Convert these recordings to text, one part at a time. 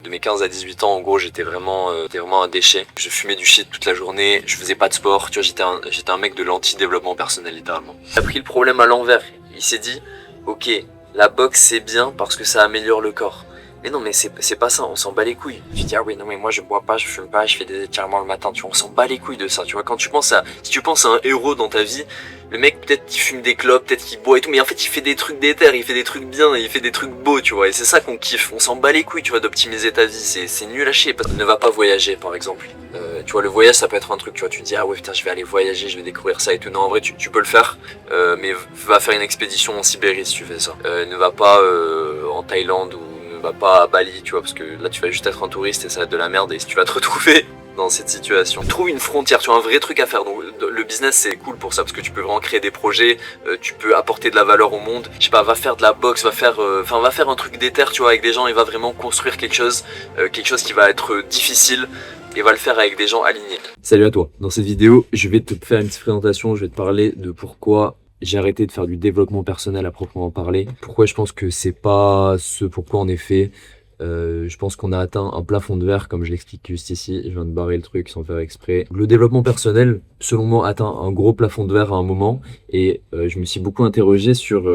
De mes 15 à 18 ans, en gros, j'étais vraiment un déchet. Je fumais du shit toute la journée, je faisais pas de sport, tu vois, j'étais un mec de l'anti-développement personnel, littéralement. Il a pris le problème à l'envers. Il s'est dit, ok, la boxe c'est bien parce que ça améliore le corps. Mais non, mais c'est pas ça, on s'en bat les couilles. Tu dis, ah oui, non, mais moi je bois pas, je fume pas, je fais des étirements le matin, tu vois, on s'en bat les couilles de ça, tu vois. Si tu penses à un héros dans ta vie, le mec, peut-être qu'il fume des clopes, peut-être qu'il boit et tout, mais en fait, il fait des trucs déter, il fait des trucs bien, il fait des trucs beaux, tu vois, et c'est ça qu'on kiffe. On s'en bat les couilles, tu vois, d'optimiser ta vie, c'est nul à chier. Ne va pas voyager, par exemple. Tu vois, le voyage, ça peut être un truc, tu vois, tu te dis, ah ouais, putain, je vais aller voyager, je vais découvrir ça et tout. Non, en vrai, tu peux le faire, mais va faire une expédition en Sibérie si tu fais ça. Ne va pas en Thaïlande ou ne va pas à Bali, tu vois, parce que là, tu vas juste être un touriste et ça va être de la merde, et si tu vas te retrouver dans cette situation, trouve une frontière, tu as un vrai truc à faire. Donc le business c'est cool pour ça parce que tu peux vraiment créer des projets, tu peux apporter de la valeur au monde. Je sais pas, va faire de la boxe, va faire un truc d'éther, tu vois, avec des gens et va vraiment construire quelque chose qui va être difficile et va le faire avec des gens alignés. Salut à toi, dans cette vidéo je vais te faire une petite présentation, je vais te parler de pourquoi j'ai arrêté de faire du développement personnel à proprement parler, pourquoi je pense que c'est pas ce pourquoi en effet. Je pense qu'on a atteint un plafond de verre, comme je l'explique juste ici. Je viens de barrer le truc sans faire exprès. Le développement personnel, selon moi, atteint un gros plafond de verre à un moment. Et je me suis beaucoup interrogé sur,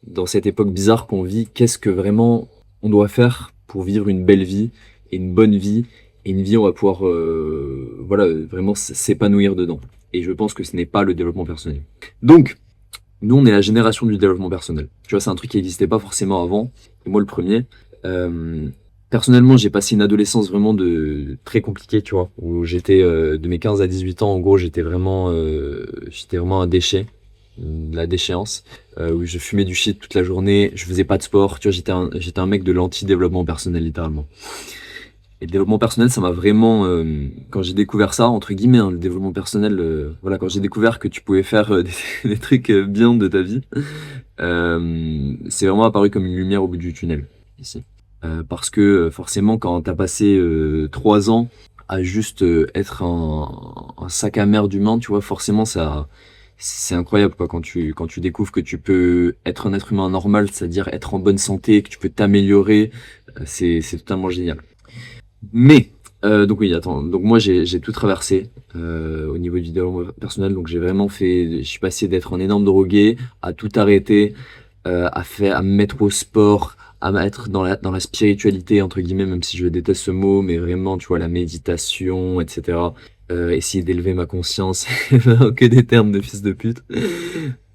dans cette époque bizarre qu'on vit, qu'est-ce que vraiment on doit faire pour vivre une belle vie et une bonne vie. Et une vie où on va pouvoir vraiment s'épanouir dedans. Et je pense que ce n'est pas le développement personnel. Donc, nous, on est la génération du développement personnel. Tu vois, c'est un truc qui n'existait pas forcément avant. Et moi, le premier. Personnellement, j'ai passé une adolescence vraiment très compliquée, tu vois, où j'étais de mes 15 à 18 ans, en gros, j'étais vraiment un déchet, la déchéance, où je fumais du shit toute la journée, je faisais pas de sport, tu vois, j'étais un mec de l'anti-développement personnel, littéralement. Et le développement personnel, ça m'a vraiment, quand j'ai découvert ça, entre guillemets, hein, le développement personnel, quand j'ai découvert que tu pouvais faire des trucs bien de ta vie, c'est vraiment apparu comme une lumière au bout du tunnel, ici. Parce que forcément, quand t'as passé 3 ans à juste être un sac à merde humain, tu vois, forcément, c'est incroyable, quoi, quand tu découvres que tu peux être un être humain normal, c'est-à-dire être en bonne santé, que tu peux t'améliorer, c'est totalement génial. Mais, donc oui, attends, donc moi j'ai tout traversé au niveau du développement personnel, donc je suis passé d'être un énorme drogué à tout arrêter, à me mettre au sport, à mettre dans la spiritualité, entre guillemets, même si je déteste ce mot, mais vraiment, tu vois, la méditation, etc. Essayer d'élever ma conscience, que des termes de fils de pute.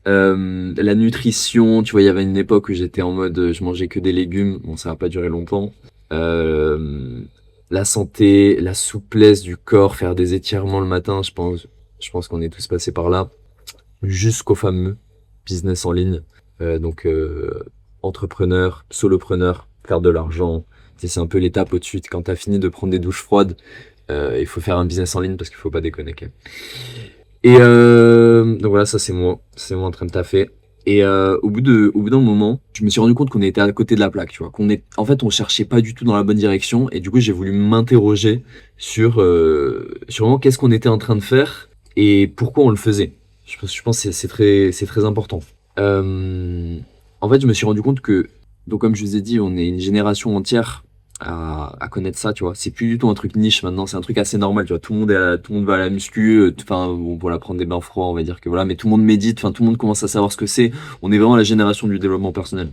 La nutrition, tu vois, il y avait une époque où j'étais en mode, je mangeais que des légumes, bon, ça va pas durer longtemps. La santé, la souplesse du corps, faire des étirements le matin, je pense qu'on est tous passés par là, jusqu'au fameux business en ligne. Entrepreneur, solopreneur, faire de l'argent. C'est un peu l'étape au-dessus. Quand tu as fini de prendre des douches froides, il faut faire un business en ligne parce qu'il faut pas déconner. Et donc voilà, ça c'est moi en train de taffer. Et au bout d'un moment, je me suis rendu compte qu'on était à côté de la plaque, tu vois. En fait, on cherchait pas du tout dans la bonne direction. Et du coup, j'ai voulu m'interroger sur vraiment qu'est-ce qu'on était en train de faire et pourquoi on le faisait. Je pense que c'est très important. En fait, je me suis rendu compte que, donc comme je vous ai dit, on est une génération entière à connaître ça, tu vois. C'est plus du tout un truc niche maintenant, c'est un truc assez normal, tu vois. Tout le monde va à la muscu, enfin, pour la prendre des bains froids, on va dire que voilà, mais tout le monde médite, enfin, tout le monde commence à savoir ce que c'est. On est vraiment la génération du développement personnel.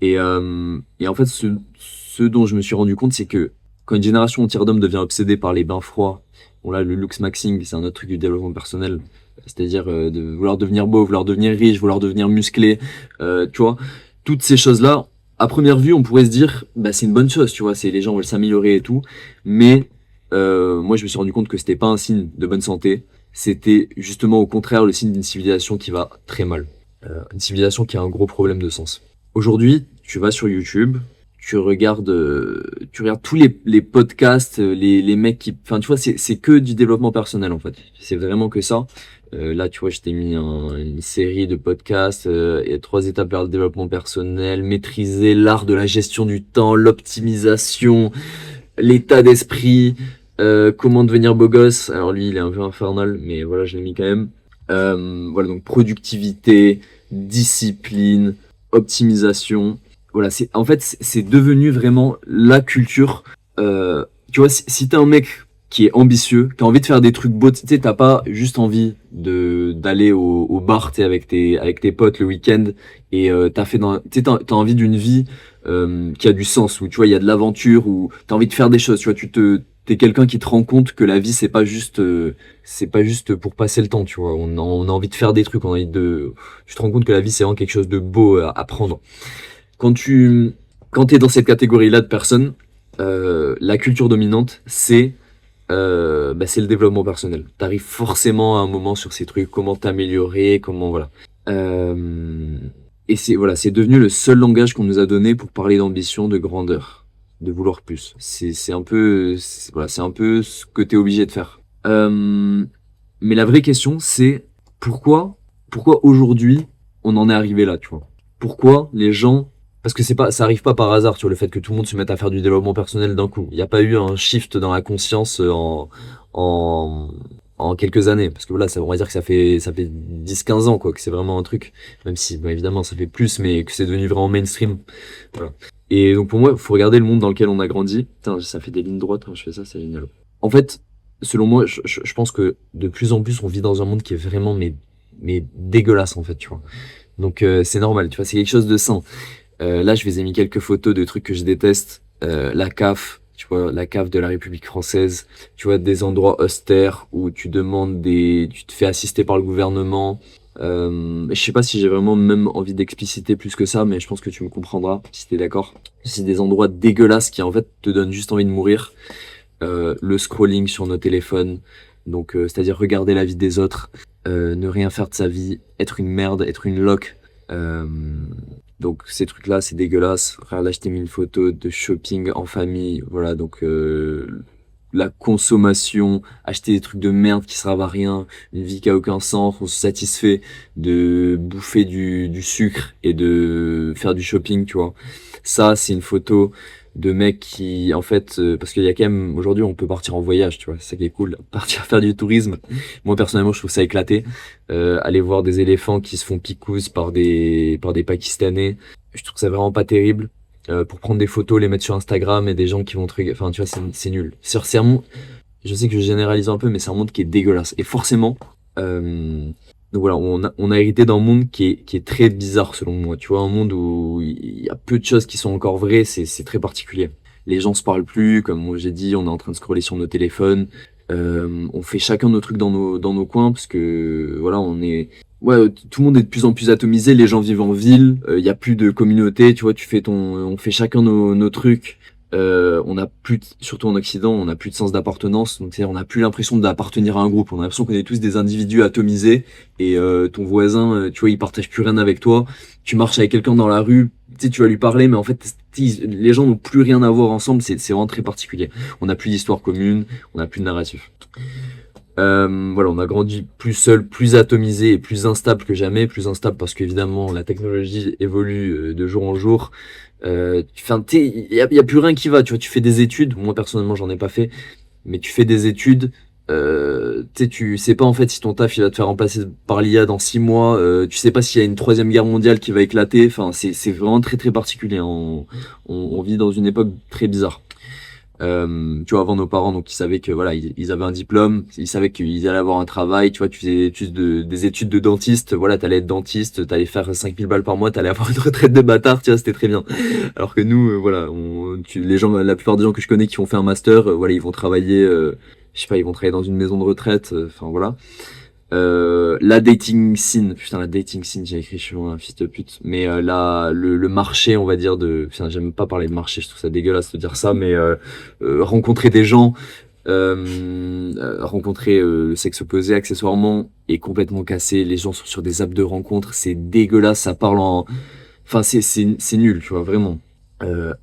Et en fait, ce dont je me suis rendu compte, c'est que quand une génération entière d'hommes devient obsédée par les bains froids, bon là, le looks maxing, c'est un autre truc du développement personnel, c'est-à-dire de vouloir devenir beau, vouloir devenir riche, vouloir devenir musclé, tu vois, toutes ces choses-là, à première vue, on pourrait se dire, bah c'est une bonne chose, tu vois, c'est les gens veulent s'améliorer et tout, mais moi je me suis rendu compte que c'était pas un signe de bonne santé, c'était justement au contraire le signe d'une civilisation qui va très mal, une civilisation qui a un gros problème de sens. Aujourd'hui, tu vas sur YouTube, tu regardes tous les podcasts, les mecs qui, enfin tu vois, c'est que du développement personnel en fait. C'est vraiment que ça. Là, tu vois, je t'ai mis une série de podcasts. Il y a 3 étapes vers le développement personnel, maîtriser l'art de la gestion du temps, l'optimisation, l'état d'esprit, comment devenir beau gosse. Alors lui, il est un peu infernal, mais voilà, je l'ai mis quand même. Voilà, donc productivité, discipline, optimisation. voilà, en fait, c'est devenu vraiment la culture. Tu vois, si t'es un mec qui est ambitieux, qui a envie de faire des trucs beaux, tu sais, t'as pas juste envie d'aller au bar, tu sais, avec tes potes le week-end, et tu sais, t'as envie d'une vie qui a du sens, où tu vois, il y a de l'aventure, où t'as envie de faire des choses, tu vois, t'es quelqu'un qui te rend compte que la vie, c'est pas juste pour passer le temps, tu vois. On a envie de faire des trucs, tu te rends compte que la vie, c'est vraiment quelque chose de beau à prendre. Quand tu quand t'es dans cette catégorie-là de personnes, la culture dominante, c'est le développement personnel. T'arrives forcément à un moment sur ces trucs, comment t'améliorer, comment voilà. Euh, et c'est devenu le seul langage qu'on nous a donné pour parler d'ambition, de grandeur, de vouloir plus. C'est un peu ce que t'es obligé de faire. Mais la vraie question, c'est pourquoi, pourquoi aujourd'hui on en est arrivé là, tu vois. Pourquoi les gens, parce que ça arrive pas par hasard, tu vois, le fait que tout le monde se mette à faire du développement personnel d'un coup. Il n'y a pas eu un shift dans la conscience en, en quelques années, parce que voilà, on va dire que ça fait 10-15 ans, quoi, que c'est vraiment un truc, même si, bah, évidemment, ça fait plus, mais que c'est devenu vraiment mainstream. Voilà. Et donc pour moi, il faut regarder le monde dans lequel on a grandi. Putain, ça fait des lignes droites quand je fais ça, c'est génial. En fait, selon moi, je pense que de plus en plus, on vit dans un monde qui est vraiment mais dégueulasse en fait, tu vois. Donc c'est normal, tu vois, c'est quelque chose de sain. Là, je vous ai mis quelques photos de trucs que je déteste. La CAF, tu vois, la CAF de la République française. Tu vois, des endroits austères où tu te fais assister par le gouvernement. Je sais pas si j'ai vraiment même envie d'expliciter plus que ça, mais je pense que tu me comprendras si t'es d'accord. C'est des endroits dégueulasses qui en fait te donnent juste envie de mourir. Le scrolling sur nos téléphones, donc c'est-à-dire regarder la vie des autres, ne rien faire de sa vie, être une merde, être une loque. Euh, donc ces trucs-là, c'est dégueulasse. Regarde, là, je t'ai mis une photo de shopping en famille, voilà, donc la consommation, acheter des trucs de merde qui servent à rien, une vie qui a aucun sens, on se satisfait de bouffer du sucre et de faire du shopping, tu vois. Ça, c'est une photo de mecs qui, en fait, parce qu'il y a quand même, aujourd'hui, on peut partir en voyage, tu vois, c'est ça qui est cool, partir faire du tourisme. Moi, personnellement, je trouve ça éclaté. Aller voir des éléphants qui se font picouse par des Pakistanais, je trouve ça vraiment pas terrible. Pour prendre des photos, les mettre sur Instagram et des gens qui vont enfin, tu vois, c'est nul. Je sais que je généralise un peu, mais c'est un monde qui est dégueulasse. Et forcément, donc voilà, on a hérité d'un monde qui est très bizarre selon moi. Tu vois, un monde où il y a peu de choses qui sont encore vraies, c'est très particulier. Les gens se parlent plus, comme moi j'ai dit, on est en train de scroller sur nos téléphones. On fait chacun nos trucs dans nos coins parce que voilà, ouais, tout le monde est de plus en plus atomisé. Les gens vivent en ville, il y a plus de communauté. Tu vois, on fait chacun nos trucs. On a plus, surtout en Occident, on n'a plus de sens d'appartenance. Donc, c'est-à-dire, on n'a plus l'impression d'appartenir à un groupe. On a l'impression qu'on est tous des individus atomisés. Et ton voisin, tu vois, il partage plus rien avec toi. Tu marches avec quelqu'un dans la rue, tu sais, tu vas lui parler, mais en fait, les gens n'ont plus rien à voir ensemble. C'est vraiment très particulier. On n'a plus d'histoire commune, on n'a plus de narratif. Voilà, on a grandi plus seul, plus atomisé et plus instable que jamais. Plus instable parce qu'évidemment, la technologie évolue de jour en jour. Enfin, il y a plus rien qui va. Tu vois, tu fais des études. Moi, personnellement, j'en ai pas fait. Mais tu fais des études. Tu sais pas en fait si ton taf il va te faire remplacer par l'IA dans 6 mois. Tu sais pas s'il y a une troisième guerre mondiale qui va éclater. Enfin, c'est vraiment très très particulier. On vit dans une époque très bizarre. Tu vois, avant nos parents, donc ils savaient que voilà, ils avaient un diplôme, ils savaient qu'ils allaient avoir un travail. Tu vois, tu faisais des études de dentiste, voilà, t'allais être dentiste, t'allais faire 5000 balles par mois, t'allais avoir une retraite de bâtard, tu vois, c'était très bien. Alors que nous, voilà, les gens, la plupart des gens que je connais qui ont fait un master, voilà, ils vont travailler, je sais pas, ils vont travailler dans une maison de retraite, enfin voilà. La dating scene, putain la dating scene, j'ai écrit, je suis un fils de pute. Mais le marché, on va dire putain, j'aime pas parler de marché, je trouve ça dégueulasse de dire ça, mais rencontrer des gens, rencontrer le sexe opposé accessoirement est complètement cassé. Les gens sont sur des apps de rencontres, c'est dégueulasse, ça parle enfin c'est nul, tu vois, vraiment.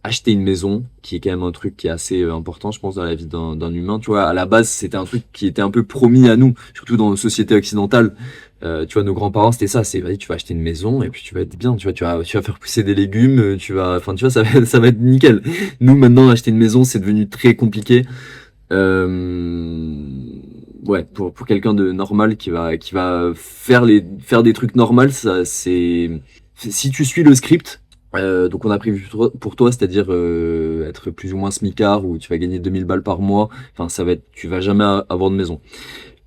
Acheter une maison, qui est quand même un truc qui est assez important, je pense, dans la vie d'un humain. Tu vois, à la base, c'était un truc qui était un peu promis à nous, surtout dans nos sociétés occidentales. Tu vois, nos grands-parents, c'était ça, c'est, vas-y, tu vas acheter une maison et puis tu vas être bien, tu vois, tu vas faire pousser des légumes, enfin, tu vois, ça va être nickel. Nous, maintenant, acheter une maison, c'est devenu très compliqué. Ouais, pour quelqu'un de normal qui va faire des trucs normaux, ça, si tu suis le script, Donc on a prévu pour toi, c'est-à-dire être plus ou moins smicard, où tu vas gagner 2000 balles par mois. Enfin, ça va être, tu vas jamais avoir de maison.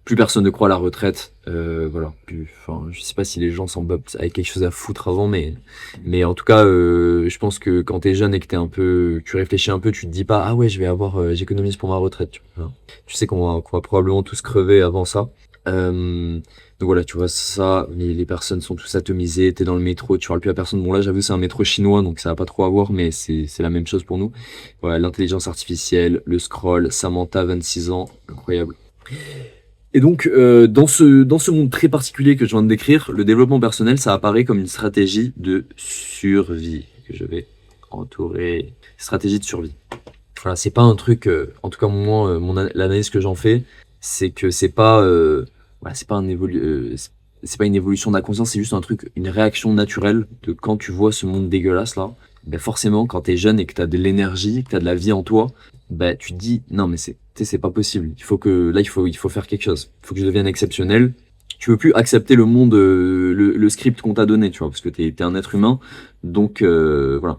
Plus personne ne croit à la retraite. Voilà. Enfin, je sais pas si les gens s'en battent avec quelque chose à foutre avant, mais en tout cas, je pense que quand t'es jeune et que tu réfléchis un peu, tu te dis pas, ah ouais, j'économise pour ma retraite. Tu sais qu'on va probablement tous crever avant ça. Euh, donc voilà, tu vois, ça, les personnes sont tous atomisées, t'es dans le métro, tu parles plus à personne. Bon là, j'avoue, c'est un métro chinois, donc ça va pas trop à voir, mais c'est la même chose pour nous. Voilà, l'intelligence artificielle, le scroll, Samantha, 26 ans, incroyable. Et donc, dans ce monde très particulier que je viens de décrire, le développement personnel, ça apparaît comme une stratégie de survie, que je vais entourer. Stratégie de survie. Voilà, c'est pas un truc, en tout cas moi, l'analyse que j'en fais, c'est que voilà, c'est pas une évolution de la conscience, c'est juste un truc, une réaction naturelle de quand tu vois ce monde dégueulasse là. Ben forcément, quand t'es jeune et que t'as de l'énergie, que t'as de la vie en toi, ben tu te dis non mais tu sais, c'est pas possible. Il faut faire quelque chose. Il faut que je devienne exceptionnel. Tu veux plus accepter le monde, le script qu'on t'a donné, tu vois, parce que t'es un être humain. Donc voilà.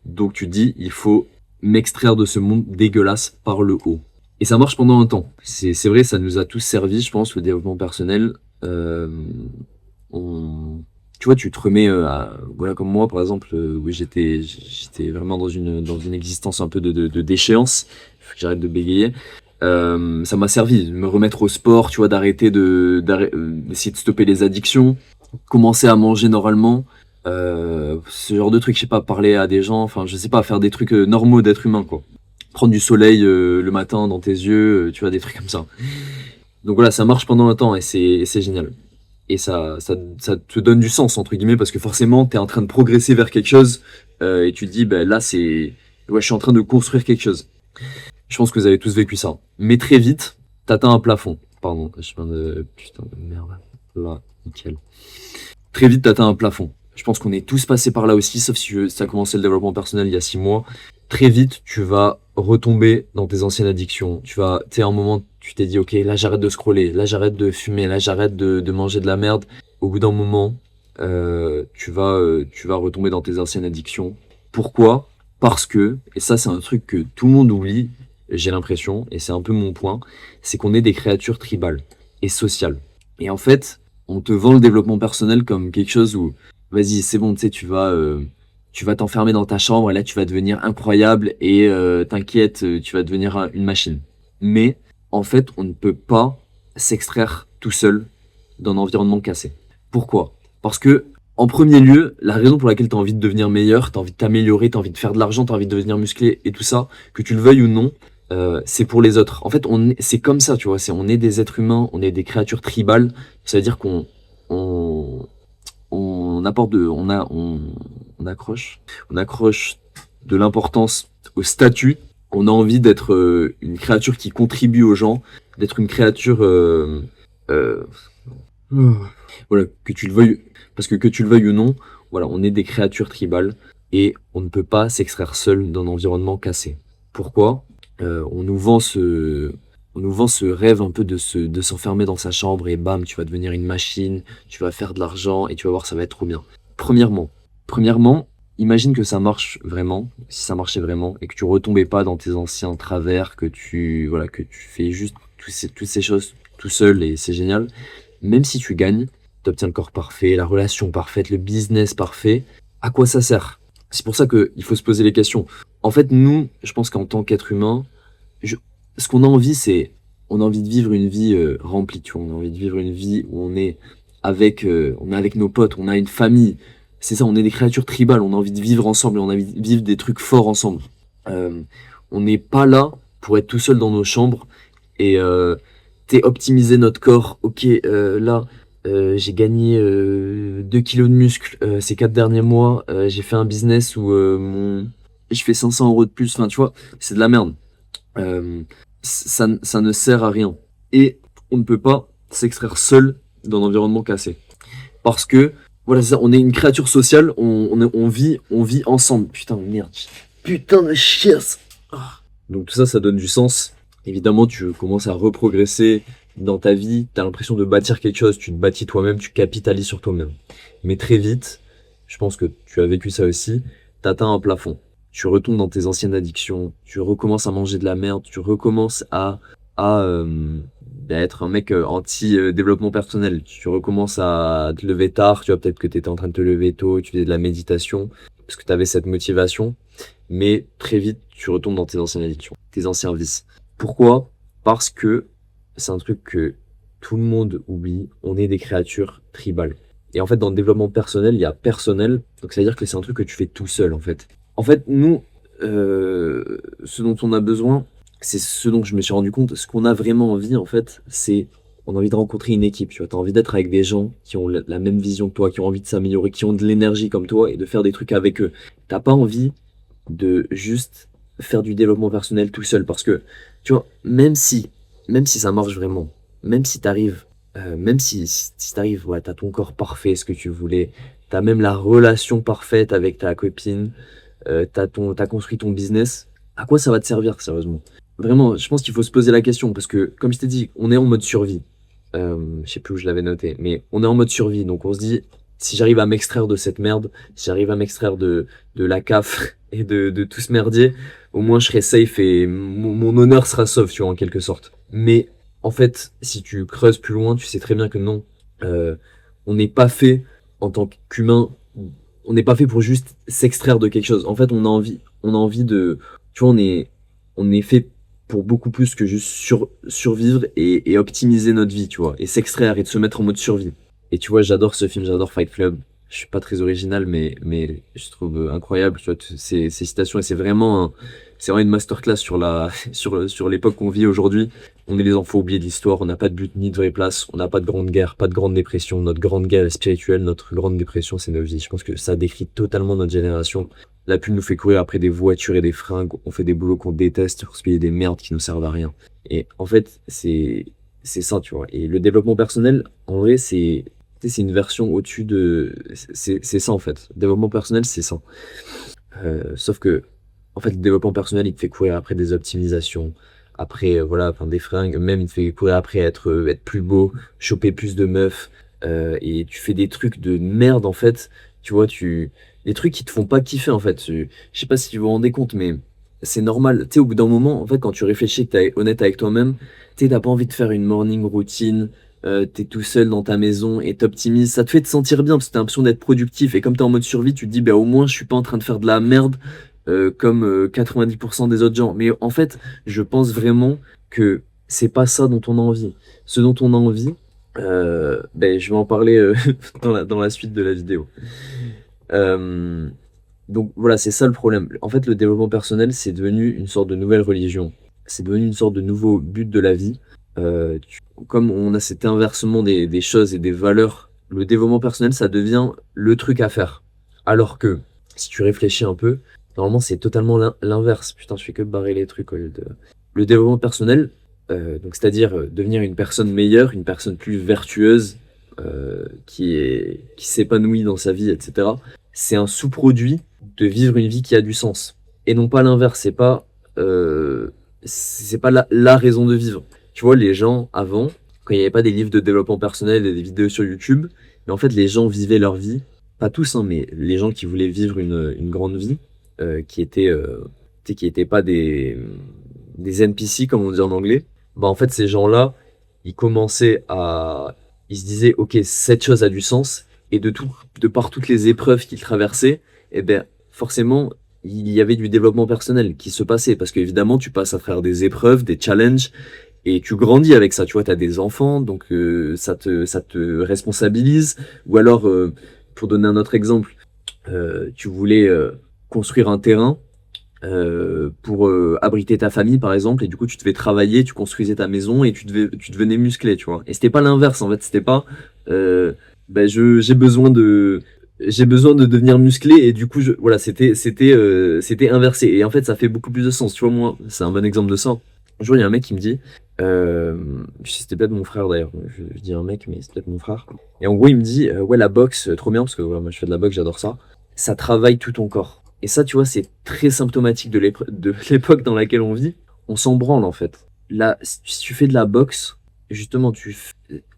Donc tu te dis il faut m'extraire de ce monde dégueulasse par le haut. Et ça marche pendant un temps. C'est vrai, ça nous a tous servi, je pense, le développement personnel. Euh, Tu vois, tu te remets, voilà, comme moi, par exemple, oui, j'étais vraiment dans une existence un peu de déchéance. Faut que j'arrête de bégayer. Ça m'a servi de me remettre au sport, tu vois, d'essayer de stopper les addictions, commencer à manger normalement. Ce genre de trucs, je sais pas, parler à des gens, enfin, je sais pas, faire des trucs normaux d'être humain, quoi. Prendre du soleil le matin dans tes yeux, tu vois, des trucs comme ça. Donc voilà, ça marche pendant un temps et c'est génial. Et ça te donne du sens, entre guillemets, parce que forcément, t'es en train de progresser vers quelque chose et tu te dis, ben là, ouais, je suis en train de construire quelque chose. Je pense que vous avez tous vécu ça. Mais très vite, t'atteins un plafond. Pardon, je viens de... Putain de merde. Là, nickel. Très vite, t'atteins un plafond. Je pense qu'on est tous passés par là aussi, sauf si ça a commencé le développement personnel il y a 6 mois. Très vite, tu vas retomber dans tes anciennes addictions. Tu sais, un moment, tu t'es dit, ok, là j'arrête de scroller, là j'arrête de fumer, là j'arrête de manger de la merde. Au bout d'un moment, tu vas retomber dans tes anciennes addictions. Pourquoi? Parce que, et ça c'est un truc que tout le monde oublie, j'ai l'impression, et c'est un peu mon point, c'est qu'on est des créatures tribales et sociales. Et en fait, on te vend le développement personnel comme quelque chose où, vas-y, c'est bon, tu sais, tu vas t'enfermer dans ta chambre et là tu vas devenir incroyable et t'inquiète, tu vas devenir une machine. Mais en fait, on ne peut pas s'extraire tout seul d'un environnement cassé. Pourquoi? Parce que, en premier lieu, la raison pour laquelle tu as envie de devenir meilleur, tu as envie de t'améliorer, tu as envie de faire de l'argent, tu as envie de devenir musclé et tout ça, que tu le veuilles ou non, c'est pour les autres. En fait, c'est comme ça, tu vois, on est des êtres humains, on est des créatures tribales, ça veut dire on, on apporte on accroche de l'importance au statut. On a envie d'être une créature qui contribue aux gens, d'être une créature, euh, voilà, que tu le veuilles, parce que tu le veuilles ou non, voilà, on est des créatures tribales et on ne peut pas s'extraire seul d'un environnement cassé. Pourquoi? On nous vend ce rêve un peu de s'enfermer dans sa chambre et bam, tu vas devenir une machine, tu vas faire de l'argent et tu vas voir, ça va être trop bien. Premièrement, imagine que ça marche vraiment, si ça marchait vraiment et que tu retombais pas dans tes anciens travers, voilà, que tu fais juste toutes ces choses tout seul et c'est génial. Même si tu gagnes, tu obtiens le corps parfait, la relation parfaite, le business parfait, à quoi ça sert? C'est pour ça qu'il faut se poser les questions. En fait, nous, je pense qu'en tant qu'être humain, je- ce qu'on a envie, on a envie de vivre une vie remplie, tu vois. On a envie de vivre une vie où on est avec nos potes, on a une famille. C'est ça, on est des créatures tribales, on a envie de vivre ensemble, et on a envie de vivre des trucs forts ensemble. Euh, on n'est pas là pour être tout seul dans nos chambres et optimiser notre corps. Ok, là, j'ai gagné 2 kilos de muscles ces 4 derniers mois. J'ai fait un business où je fais 500 euros de plus. Enfin, tu vois, c'est de la merde. Ça ne sert à rien. Et on ne peut pas s'extraire seul d'un environnement cassé. Parce que, voilà, c'est ça, on est une créature sociale, on vit ensemble. Putain de merde. Putain de chiasse. Donc tout ça, ça donne du sens. Évidemment, tu commences à reprogresser dans ta vie, tu as l'impression de bâtir quelque chose, tu te bâtis toi-même, tu capitalises sur toi-même. Mais très vite, je pense que tu as vécu ça aussi, t'atteins un plafond. Tu retombes dans tes anciennes addictions, tu recommences à manger de la merde, tu recommences à être un mec anti-développement personnel. Tu recommences à te lever tard, tu vois, peut-être que tu étais en train de te lever tôt, tu faisais de la méditation, parce que tu avais cette motivation, mais très vite, tu retombes dans tes anciennes addictions, tes anciens vices. Pourquoi? Parce que c'est un truc que tout le monde oublie, on est des créatures tribales. Et en fait, dans le développement personnel, il y a personnel, donc ça veut dire que c'est un truc que tu fais tout seul, en fait. En fait, nous, ce dont on a besoin, c'est ce dont je me suis rendu compte, ce qu'on a vraiment envie, en fait, c'est, on a envie de rencontrer une équipe, tu vois, t'as envie d'être avec des gens qui ont la même vision que toi, qui ont envie de s'améliorer, qui ont de l'énergie comme toi, et de faire des trucs avec eux. T'as pas envie de juste faire du développement personnel tout seul, parce que, tu vois, même si ça marche vraiment, même si t'arrives, même si t'arrives, ouais, t'as ton corps parfait, ce que tu voulais, t'as même la relation parfaite avec ta copine, t'as construit ton business, à quoi ça va te servir, sérieusement? Vraiment, je pense qu'il faut se poser la question, parce que, comme je t'ai dit, on est en mode survie. Je sais plus où je l'avais noté, mais on est en mode survie, donc on se dit, si j'arrive à m'extraire de cette merde, si j'arrive à m'extraire de la CAF et de tout ce merdier, au moins je serai safe et mon honneur sera sauf, tu vois, en quelque sorte. Mais en fait, si tu creuses plus loin, tu sais très bien que non. Euh, on n'est pas fait en tant qu'humain, on n'est pas fait pour juste s'extraire de quelque chose. En fait, on a envie de, tu vois, on est fait pour beaucoup plus que juste survivre et optimiser notre vie, tu vois, et s'extraire et de se mettre en mode survie. Et tu vois, j'adore ce film, j'adore Fight Club. Je suis pas très original, mais je trouve incroyable, tu vois, ces citations, et c'est vraiment une masterclass sur sur l'époque qu'on vit aujourd'hui. On est les enfants oubliés de l'histoire, on n'a pas de but ni de vraie place, on n'a pas de grande guerre, pas de grande dépression. Notre grande guerre est spirituelle, notre grande dépression, c'est nos vies. Je pense que ça décrit totalement notre génération. La pub nous fait courir après des voitures et des fringues, on fait des boulots qu'on déteste pour se payer des merdes qui nous servent à rien. Et en fait, c'est ça, tu vois. Et le développement personnel, en vrai, c'est une version au-dessus de. C'est ça, en fait. Développement personnel, c'est ça. Sauf que, en fait, le développement personnel, il te fait courir après des optimisations, après, voilà, enfin, des fringues, même il te fait courir après être plus beau, choper plus de meufs, et tu fais des trucs de merde, en fait. Tu vois, des trucs qui te font pas kiffer, en fait. Je sais pas si tu vous rendez compte, mais c'est normal. Tu sais, au bout d'un moment, en fait, quand tu réfléchis, que t'es honnête avec toi-même, tu sais, t'as pas envie de faire une morning routine, t'es tout seul dans ta maison et t'optimises, ça te fait te sentir bien parce que t'as l'impression d'être productif et comme t'es en mode survie, tu te dis bah au moins je suis pas en train de faire de la merde comme 90% des autres gens. Mais en fait, je pense vraiment que c'est pas ça dont on a envie. Ce dont on a envie, ben, je vais en parler dans la suite de la vidéo. Euh, donc voilà, c'est ça le problème. En fait, le développement personnel, c'est devenu une sorte de nouvelle religion. C'est devenu une sorte de nouveau but de la vie. Comme on a cet inversement des choses et des valeurs, le développement personnel, ça devient le truc à faire. Alors que, si tu réfléchis un peu, normalement, c'est totalement l'inverse. Putain, je fais que barrer les trucs au lieu de... Le développement personnel, donc c'est-à-dire devenir une personne meilleure, une personne plus vertueuse, qui s'épanouit dans sa vie, etc. C'est un sous-produit de vivre une vie qui a du sens. Et non pas l'inverse, c'est pas la raison de vivre. Tu vois, les gens avant, quand il n'y avait pas des livres de développement personnel et des vidéos sur YouTube, mais en fait, les gens vivaient leur vie, pas tous, hein, mais les gens qui voulaient vivre une grande vie, tu sais, qui étaient pas des NPC, comme on dit en anglais, bah en fait, ces gens-là, ils commençaient à. Ils se disaient, ok, cette chose a du sens, et de par toutes les épreuves qu'ils traversaient, eh ben, forcément, il y avait du développement personnel qui se passait, parce qu'évidemment, tu passes à travers des épreuves, des challenges, et tu grandis avec ça, tu vois, tu as des enfants, donc ça te responsabilise. Ou alors, pour donner un autre exemple, tu voulais construire un terrain pour abriter ta famille, par exemple, et du coup, tu devais travailler, tu construisais ta maison et tu devenais musclé, tu vois. Et c'était pas l'inverse, en fait, c'était pas, euh, ben, j'ai besoin de devenir musclé et du coup, voilà, c'était inversé. Et en fait, ça fait beaucoup plus de sens, tu vois, moi, c'est un bon exemple de ça. Un jour, il y a un mec qui me dit, c'était peut-être mon frère d'ailleurs, je dis un mec, mais c'est peut-être mon frère. Et en gros, il me dit, ouais, la boxe, trop bien, parce que ouais, moi je fais de la boxe, j'adore ça. Ça travaille tout ton corps. Et ça, tu vois, c'est très symptomatique de l'époque dans laquelle on vit. On s'en branle en fait. Là, si tu fais de la boxe, justement,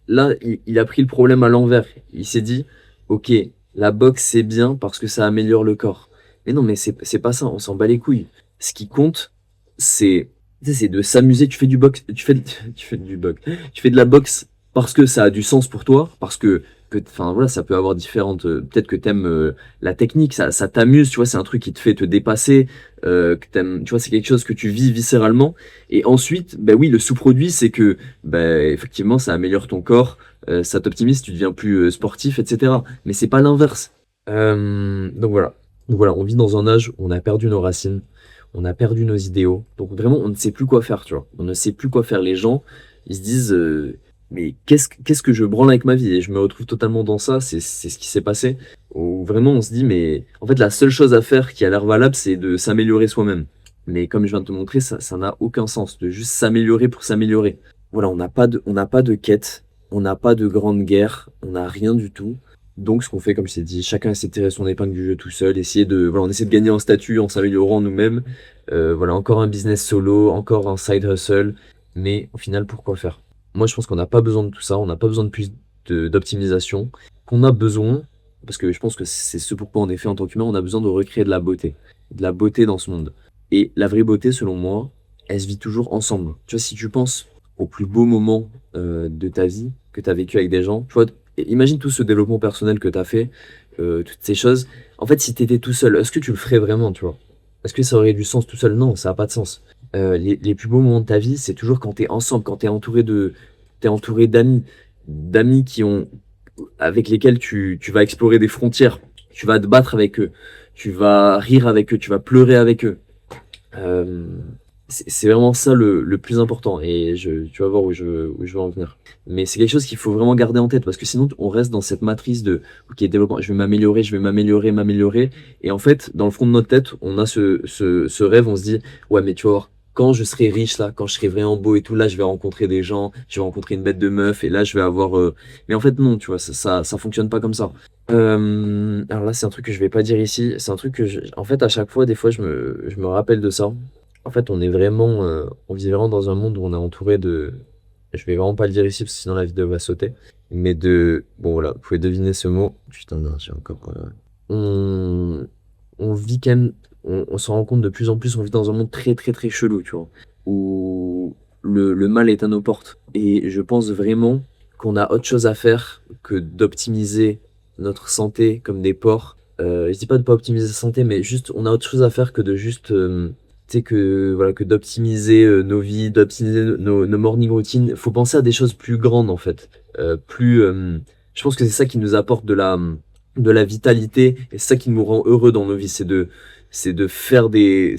là, il a pris le problème à l'envers. Il s'est dit, ok, la boxe c'est bien parce que ça améliore le corps. Mais non, mais c'est pas ça, on s'en bat les couilles. Ce qui compte, c'est tu sais, c'est de s'amuser. Tu fais du box, tu fais du box, tu fais de la boxe parce que ça a du sens pour toi, parce enfin voilà, ça peut avoir différentes. Peut-être que t'aimes la technique, ça t'amuse, tu vois, c'est un truc qui te fait te dépasser, que t'aimes, tu vois, c'est quelque chose que tu vis viscéralement. Et ensuite, ben oui, le sous-produit, c'est que, ben effectivement, ça améliore ton corps, ça t'optimise, tu deviens plus sportif, etc. Mais c'est pas l'inverse. Donc voilà. Donc voilà, on vit dans un âge où on a perdu nos racines, on a perdu nos idéaux. Donc vraiment, on ne sait plus quoi faire, tu vois. On ne sait plus quoi faire. Les gens, ils se disent, mais qu'est-ce que je branle avec ma vie? Et je me retrouve totalement dans ça. C'est ce qui s'est passé. Où vraiment, on se dit, mais en fait, la seule chose à faire qui a l'air valable, c'est de s'améliorer soi-même. Mais comme je viens de te montrer, ça n'a aucun sens de juste s'améliorer pour s'améliorer. Voilà, on n'a pas de quête, on n'a pas de grande guerre, on n'a rien du tout. Donc, ce qu'on fait, comme je t'ai dit, chacun essaie de tirer son épingle du jeu tout seul, voilà, on essaie de gagner en statut en s'améliorant nous-mêmes. Voilà, encore un business solo, encore un side hustle, mais au final, pourquoi faire? Moi, je pense qu'on n'a pas besoin de tout ça, on n'a pas besoin de plus d'optimisation. Qu'on a besoin, parce que je pense que c'est ce pourquoi on est fait en tant qu'humain, on a besoin de recréer de la beauté dans ce monde. Et la vraie beauté, selon moi, elle se vit toujours ensemble. Tu vois, si tu penses au plus beau moment de ta vie que tu as vécu avec des gens, tu vois, imagine tout ce développement personnel que tu as fait, toutes ces choses. En fait, si tu étais tout seul, est-ce que tu le ferais vraiment, tu vois? Est-ce que ça aurait du sens tout seul? Non, ça n'a pas de sens. Les plus beaux moments de ta vie, c'est toujours quand tu es ensemble, quand tu es t'es entouré d'amis avec lesquels tu vas explorer des frontières, tu vas te battre avec eux, tu vas rire avec eux, tu vas pleurer avec eux. Euh, c'est vraiment ça le plus important et tu vas voir où je veux en venir. Mais c'est quelque chose qu'il faut vraiment garder en tête parce que sinon on reste dans cette matrice de ok développement, je vais m'améliorer, m'améliorer et en fait dans le fond de notre tête on a ce rêve, on se dit ouais mais tu vas voir quand je serai riche là, quand je serai vraiment beau et tout là je vais rencontrer des gens, je vais rencontrer une bête de meuf et là je vais avoir mais en fait non tu vois ça fonctionne pas comme ça. Alors là c'est un truc que je vais pas dire ici, c'est un truc en fait à chaque fois des fois je me rappelle de ça. En fait, on vit vraiment dans un monde où on est entouré de, je vais vraiment pas le dire ici parce que sinon la vidéo va sauter, mais bon voilà, vous pouvez deviner ce mot. Putain, non, j'ai encore. On, on vit quand même, on s'en rend compte de plus en plus, on vit dans un monde très très très chelou, tu vois, où le mal est à nos portes. Et je pense vraiment qu'on a autre chose à faire que d'optimiser notre santé comme des porcs. Je dis pas de pas optimiser sa santé, mais juste, on a autre chose à faire que de juste tu sais que voilà que d'optimiser nos vies, d'optimiser nos morning routines. Faut penser à des choses plus grandes en fait. Je pense que c'est ça qui nous apporte de la vitalité et c'est ça qui nous rend heureux dans nos vies. C'est de faire des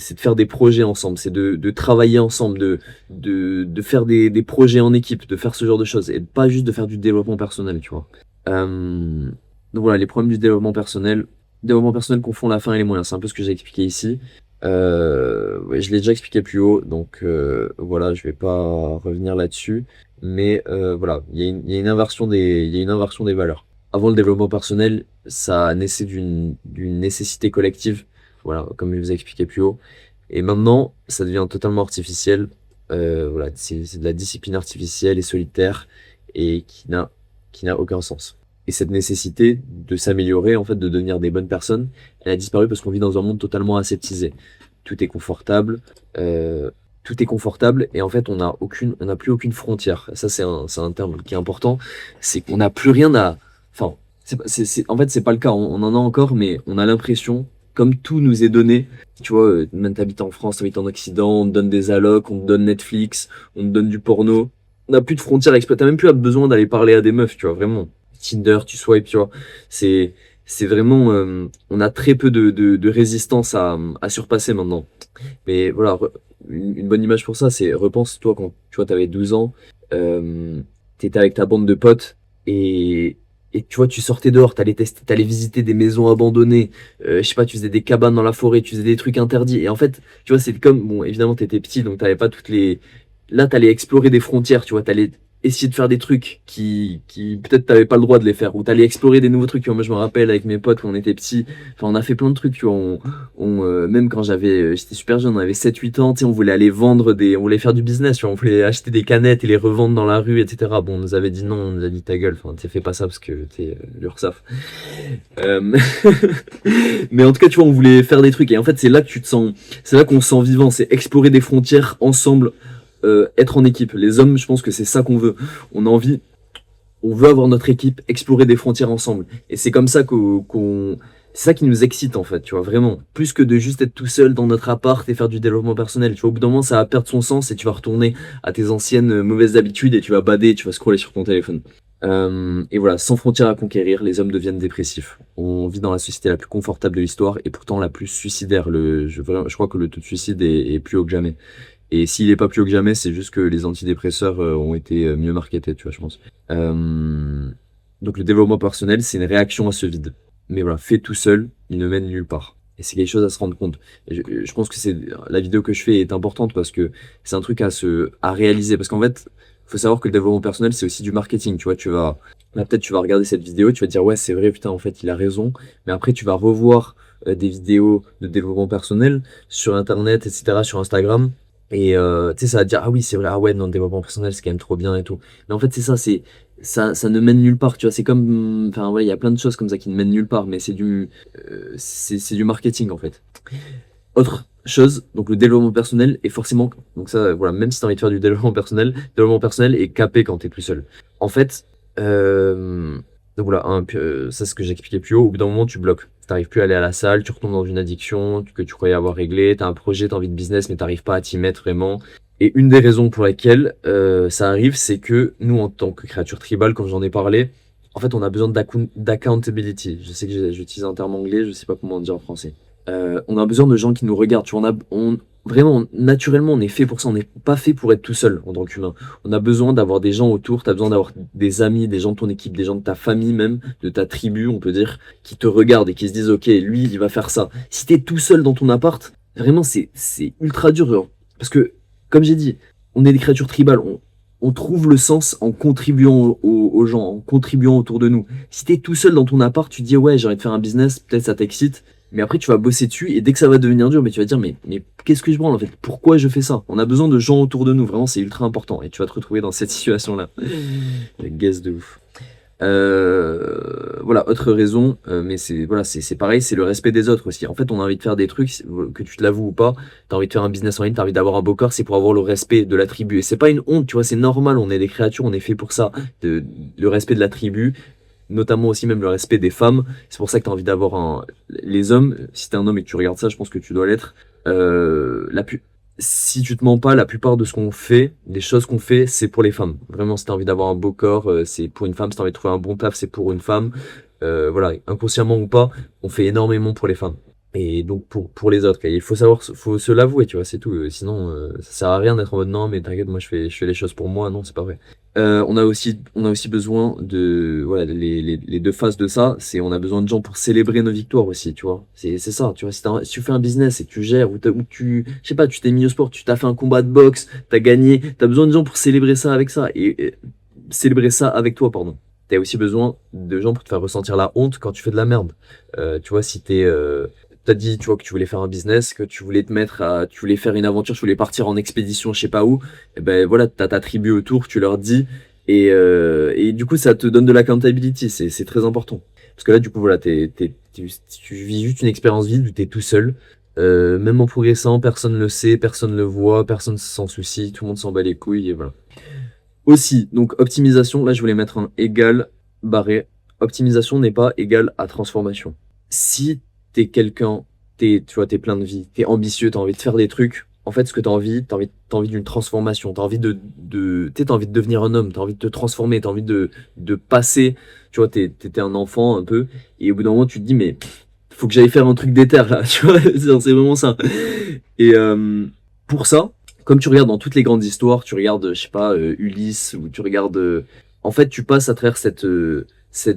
projets ensemble, c'est de travailler ensemble, de faire des projets en équipe, de faire ce genre de choses et pas juste de faire du développement personnel, tu vois. Donc voilà, les problèmes du développement personnel confond la fin et les moyens. C'est un peu ce que j'ai expliqué ici. Ouais, je l'ai déjà expliqué plus haut, donc voilà, je vais pas revenir là-dessus. Mais voilà, il y a une inversion il y a une inversion des valeurs. Avant le développement personnel, ça naissait d'une nécessité collective, voilà, comme je vous ai expliqué plus haut. Et maintenant, ça devient totalement artificiel. Voilà, c'est de la discipline artificielle et solitaire et qui n'a aucun sens. Et cette nécessité de s'améliorer, en fait, de devenir des bonnes personnes, elle a disparu parce qu'on vit dans un monde totalement aseptisé. Tout est confortable, euh, tout est confortable, et en fait, on n'a plus aucune frontière. Ça, c'est un terme qui est important. C'est qu'on n'a plus rien à, enfin, en fait, c'est pas le cas. On en a encore, mais on a l'impression, comme tout nous est donné, tu vois, même t'habites en France, t'habites en Occident, on te donne des allocs, on te donne Netflix, on te donne du porno. On n'a plus de frontières à exploiter. T'as même plus besoin d'aller parler à des meufs, tu vois, vraiment. Tinder, tu swipes, tu vois. C'est, c'est vraiment, on a très peu de résistance à surpasser maintenant. Mais voilà, une bonne image pour ça, c'est repense toi quand tu vois, t'avais 12 ans, t'étais avec ta bande de potes et, et tu vois, tu sortais dehors, t'allais visiter des maisons abandonnées, je sais pas, tu faisais des cabanes dans la forêt, tu faisais des trucs interdits. Et en fait, tu vois, c'est comme, bon, évidemment, t'étais petit, donc t'avais pas toutes les. Là, t'allais explorer des frontières, tu vois, essayer de faire des trucs qui peut-être t'avais pas le droit de les faire, ou t'allais explorer des nouveaux trucs. Tu vois, moi, je me rappelle avec mes potes quand on était petits, enfin, on a fait plein de trucs, tu vois, même quand j'étais super jeune, on avait 7 8 ans, tu sais, on voulait aller on voulait faire du business, tu vois, on voulait acheter des canettes et les revendre dans la rue, etc. Bon, on nous avait dit non, on nous a dit ta gueule, enfin, tu fais pas ça parce que t'es l'URSSAF. Euh, Mais en tout cas, tu vois, on voulait faire des trucs, et en fait, c'est là qu'on se sent vivant, c'est explorer des frontières ensemble, être en équipe. Les hommes, je pense que c'est ça qu'on veut. On a envie, on veut avoir notre équipe, explorer des frontières ensemble. Et c'est comme ça c'est ça qui nous excite en fait, tu vois, vraiment. Plus que de juste être tout seul dans notre appart et faire du développement personnel. Tu vois, au bout d'un moment, ça va perdre son sens et tu vas retourner à tes anciennes mauvaises habitudes et tu vas bader, tu vas scroller sur ton téléphone. Et voilà, sans frontières à conquérir, les hommes deviennent dépressifs. On vit dans la société la plus confortable de l'histoire et pourtant la plus suicidaire. Je crois que le taux de suicide est plus haut que jamais. Et s'il est pas plus haut que jamais, c'est juste que les antidépresseurs ont été mieux marketés, tu vois, je pense. Donc le développement personnel, c'est une réaction à ce vide. Mais voilà, fait tout seul, il ne mène nulle part. Et c'est quelque chose à se rendre compte. Et je pense que la vidéo que je fais est importante parce que c'est un truc à réaliser. Parce qu'en fait, faut savoir que le développement personnel, c'est aussi du marketing. Tu vois, là, peut-être tu vas regarder cette vidéo, tu vas te dire, ouais, c'est vrai, putain, en fait, il a raison. Mais après, tu vas revoir des vidéos de développement personnel sur Internet, etc., sur Instagram. Et tu sais, ça va te dire, ah oui, c'est vrai, ah ouais, non, le développement personnel, c'est quand même trop bien et tout. Mais en fait, c'est ça, ça ne mène nulle part, tu vois. C'est comme, enfin, ouais, il y a plein de choses comme ça qui ne mènent nulle part, mais c'est du marketing, en fait. Autre chose, donc le développement personnel est forcément, donc ça, voilà, même si tu as envie de faire du développement personnel est capé quand tu es tout seul. En fait, donc voilà, ça c'est ce que j'expliquais plus haut, au bout d'un moment tu bloques. T'arrives plus à aller à la salle, tu retombes dans une addiction que tu croyais avoir réglée, t'as un projet, t'as envie de business, mais t'arrives pas à t'y mettre vraiment. Et une des raisons pour lesquelles ça arrive, c'est que nous, en tant que créature tribale, comme j'en ai parlé, en fait, on a besoin d'accountability. Je sais que j'utilise un terme anglais, je sais pas comment dire en français. On a besoin de gens qui nous regardent. Tu vois, vraiment, naturellement, on est fait pour ça. On n'est pas fait pour être tout seul en tant qu'humain. On a besoin d'avoir des gens autour. Tu as besoin d'avoir des amis, des gens de ton équipe, des gens de ta famille même, de ta tribu, on peut dire, qui te regardent et qui se disent, ok, lui, il va faire ça. Si tu es tout seul dans ton appart, vraiment, c'est ultra dur. Genre. Parce que, comme j'ai dit, on est des créatures tribales. On trouve le sens en contribuant aux gens, en contribuant autour de nous. Si tu es tout seul dans ton appart, tu te dis, ouais, j'ai envie de faire un business, peut-être ça t'excite. Mais après, tu vas bosser dessus et dès que ça va devenir dur, mais tu vas dire, mais qu'est-ce que je branle en fait? Pourquoi je fais ça? On a besoin de gens autour de nous, vraiment, c'est ultra important. Et tu vas te retrouver dans cette situation-là. Guess de ouf. Voilà, autre raison, mais c'est pareil, c'est le respect des autres aussi. En fait, on a envie de faire des trucs, que tu te l'avoues ou pas, t'as envie de faire un business en ligne, t'as envie d'avoir un beau corps, c'est pour avoir le respect de la tribu. Et c'est pas une honte, tu vois, c'est normal, on est des créatures, on est fait pour ça, le respect de la tribu, notamment aussi même le respect des femmes. C'est pour ça que tu as envie d'avoir les hommes, si t'es un homme et que tu regardes ça, je pense que tu dois l'être. Si tu te mens pas, la plupart de ce qu'on fait, des choses qu'on fait, c'est pour les femmes. Vraiment, si t'as envie d'avoir un beau corps, c'est pour une femme. Si t'as envie de trouver un bon taf, c'est pour une femme. Voilà, inconsciemment ou pas, on fait énormément pour les femmes. Et donc pour les autres, il faut faut se l'avouer, tu vois, c'est tout. Sinon, ça sert à rien d'être en mode non, mais t'inquiète, moi je fais les choses pour moi. Non, c'est pas vrai. On a aussi besoin de, voilà, les deux faces de ça, c'est on a besoin de gens pour célébrer nos victoires aussi, tu vois. C'est ça, tu vois. Si tu fais un business et que tu gères, je sais pas, tu t'es mis au sport, tu t'as fait un combat de boxe, t'as gagné, t'as besoin de gens pour célébrer ça avec ça et célébrer ça avec toi, pardon. T'as aussi besoin de gens pour te faire ressentir la honte quand tu fais de la merde. Tu vois, si t'as dit, tu vois, que tu voulais faire un business, que tu voulais tu voulais faire une aventure, tu voulais partir en expédition, je sais pas où, et ben voilà, t'as ta tribu autour, tu leur dis, et du coup, ça te donne de l'accountability, c'est très important. Parce que là, du coup, voilà, tu vis juste une expérience vide où t'es tout seul, même en progressant, personne le sait, personne le voit, personne s'en soucie, tout le monde s'en bat les couilles, et voilà. Aussi, donc optimisation, là, je voulais mettre un égal barré. Optimisation n'est pas égal à transformation. Si t'es quelqu'un, tu vois, t'es plein de vie, t'es ambitieux, t'as envie de faire des trucs, en fait, ce que t'as envie d'une transformation, t'as envie t'as envie de devenir un homme, t'as envie de te transformer, t'as envie de passer, tu vois, t'étais un enfant un peu, et au bout d'un moment, tu te dis, mais faut que j'aille faire un truc d'éther, là, tu vois, c'est vraiment ça. Et pour ça, comme tu regardes dans toutes les grandes histoires, tu regardes, je sais pas, Ulysse, ou tu regardes, en fait, tu passes à travers cette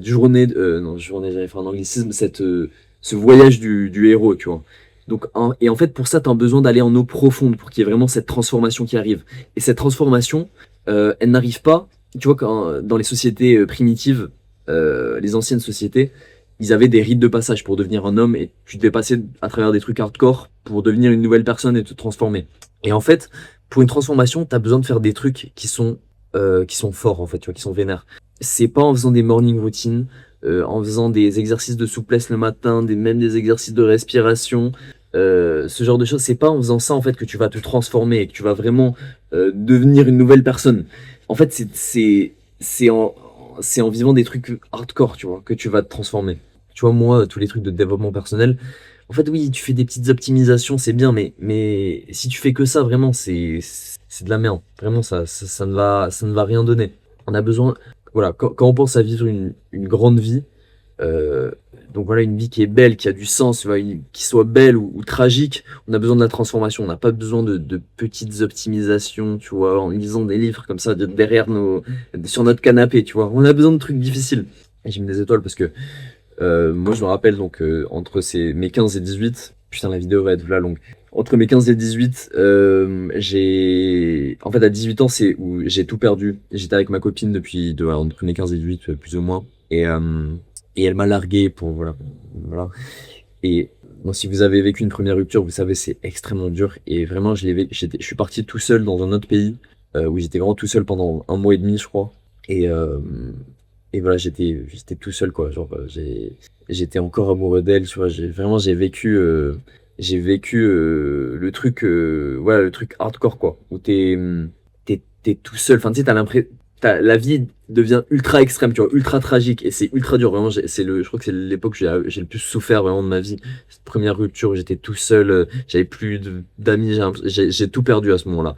journée, non, journée, j'allais faire un anglicisme, ce voyage du héros, tu vois. Donc, et en fait, pour ça, tu as besoin d'aller en eau profonde pour qu'il y ait vraiment cette transformation qui arrive. Et cette transformation, elle n'arrive pas tu vois, quand, dans les sociétés primitives, les anciennes sociétés, ils avaient des rites de passage pour devenir un homme et tu devais passer à travers des trucs hardcore pour devenir une nouvelle personne et te transformer. Et en fait, pour une transformation, t'as besoin de faire des trucs qui sont forts, en fait, tu vois, qui sont vénères. C'est pas en faisant des morning routines, en faisant des exercices de souplesse le matin, même des exercices de respiration, ce genre de choses. C'est pas en faisant ça, en fait, que tu vas te transformer et que tu vas vraiment devenir une nouvelle personne. En fait, c'est c'est en vivant des trucs hardcore, tu vois, que tu vas te transformer. Tu vois, moi, tous les trucs de développement personnel, en fait, oui, tu fais des petites optimisations, c'est bien, mais si tu fais que ça, vraiment, c'est de la merde. Vraiment, ça ne va rien donner. On a besoin, voilà, quand on pense à vivre une grande vie, euh, donc voilà, une vie qui est belle, qui a du sens, tu vois, qui soit belle ou tragique, on a besoin de la transformation. On n'a pas besoin de petites optimisations, tu vois, en lisant des livres comme ça derrière sur notre canapé, tu vois. On a besoin de trucs difficiles. Et j'ai mis des étoiles parce que moi, je me rappelle donc entre mes 15 et 18, putain, la vidéo va être là longue. Entre mes 15 et 18, en fait, à 18 ans, c'est où j'ai tout perdu. J'étais avec ma copine entre mes 15 et 18, plus ou moins. Et elle m'a largué voilà. Et bon, si vous avez vécu une première rupture, vous savez, c'est extrêmement dur. Et vraiment, je suis parti tout seul dans un autre pays, où j'étais vraiment tout seul pendant un mois et demi, je crois. Et, euh, et voilà, j'étais tout seul, quoi. Genre, j'étais encore amoureux d'elle, tu vois. J'ai vécu voilà, le truc hardcore, quoi. Où t'es tout seul. Enfin, tu sais, la vie devient ultra extrême, tu vois, ultra tragique. Et c'est ultra dur, vraiment. Je crois que c'est l'époque où j'ai le plus souffert, vraiment, de ma vie. Cette première rupture où j'étais tout seul, j'avais plus d'amis, j'ai tout perdu à ce moment-là.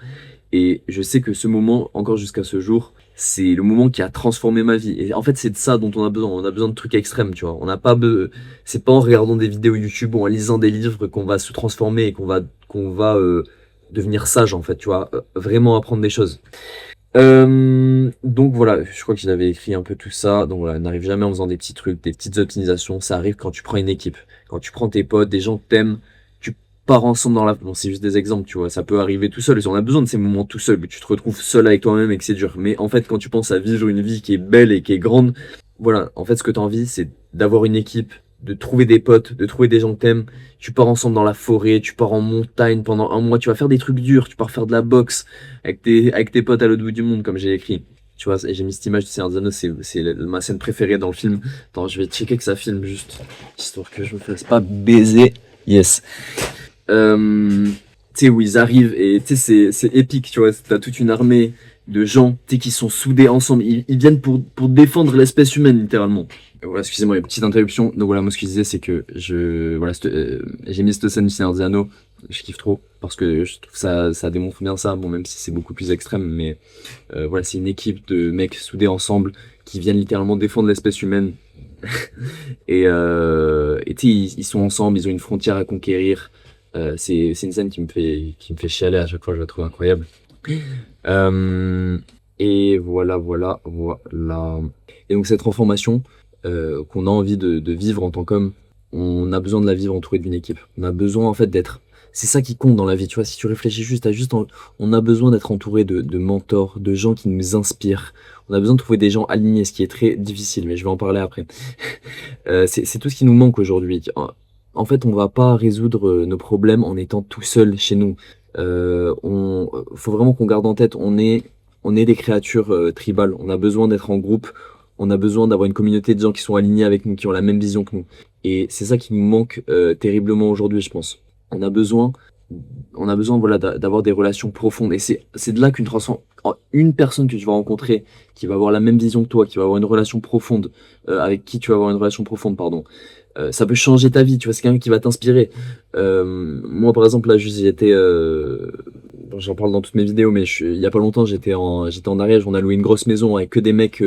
Et je sais que ce moment, encore jusqu'à ce jour, c'est le moment qui a transformé ma vie. Et en fait, c'est de ça dont on a besoin. On a besoin de trucs extrêmes, tu vois. On n'a pas C'est pas en regardant des vidéos YouTube ou en lisant des livres qu'on va se transformer et qu'on va devenir sage, en fait, tu vois. Vraiment apprendre des choses. Donc voilà, je crois que j'avais écrit un peu tout ça. Donc voilà, n'arrive jamais en faisant des petits trucs, des petites optimisations. Ça arrive quand tu prends une équipe, quand tu prends tes potes, des gens que t'aimes, tu pars ensemble dans la. Bon, c'est juste des exemples, tu vois. Ça peut arriver tout seul. On a besoin de ces moments tout seul, où tu te retrouves seul avec toi-même et que c'est dur. Mais en fait, quand tu penses à vivre une vie qui est belle et qui est grande, voilà. En fait, ce que t'as envie, c'est d'avoir une équipe, de trouver des potes, de trouver des gens que t'aimes. Tu pars ensemble dans la forêt, tu pars en montagne pendant un mois. Tu vas faire des trucs durs. Tu pars faire de la boxe avec tes potes à l'autre bout du monde, comme j'ai écrit. Tu vois, et j'ai mis cette image du Seigneur des Anneaux, c'est ma scène préférée dans le film. Attends, je vais checker que ça filme juste, histoire que je me fasse pas baiser. Yes. Tu sais, où ils arrivent, et tu sais, c'est épique, tu vois. T'as toute une armée de gens, tu sais, qui sont soudés ensemble. Ils viennent pour défendre l'espèce humaine, littéralement. Voilà, excusez-moi, une petite interruption. Donc voilà, moi ce que je disais, c'est que j'ai mis cette scène du Seigneur des Anneaux. Je kiffe trop parce que je trouve ça démontre bien ça. Bon, même si c'est beaucoup plus extrême, mais voilà, c'est une équipe de mecs soudés ensemble qui viennent littéralement défendre l'espèce humaine. Et tu sais, ils sont ensemble, ils ont une frontière à conquérir. C'est une scène qui me fait chialer à chaque fois, je la trouve incroyable. Euh, et voilà. Et donc cette transformation qu'on a envie de vivre en tant qu'homme, on a besoin de la vivre entouré d'une équipe. On a besoin en fait d'être. C'est ça qui compte dans la vie, tu vois. Si tu réfléchis on a besoin d'être entouré de mentors, de gens qui nous inspirent. On a besoin de trouver des gens alignés, ce qui est très difficile, mais je vais en parler après. C'est tout ce qui nous manque aujourd'hui. En fait, on va pas résoudre nos problèmes en étant tout seul chez nous. Faut vraiment qu'on garde en tête, on est des créatures tribales. On a besoin d'être en groupe. On a besoin d'avoir une communauté de gens qui sont alignés avec nous, qui ont la même vision que nous. Et c'est ça qui nous manque terriblement aujourd'hui, je pense. On a besoin, on a besoin voilà, d'avoir des relations profondes. Et c'est de là une personne que tu vas rencontrer, qui va avoir la même vision que toi, qui va avoir une relation profonde, avec qui tu vas avoir une relation profonde, pardon. Ça peut changer ta vie, tu vois, c'est quelqu'un qui va t'inspirer. Moi, par exemple, là, juste, bon, j'en parle dans toutes mes vidéos, mais il y a pas longtemps, j'étais en Ariège, on a loué une grosse maison avec que des mecs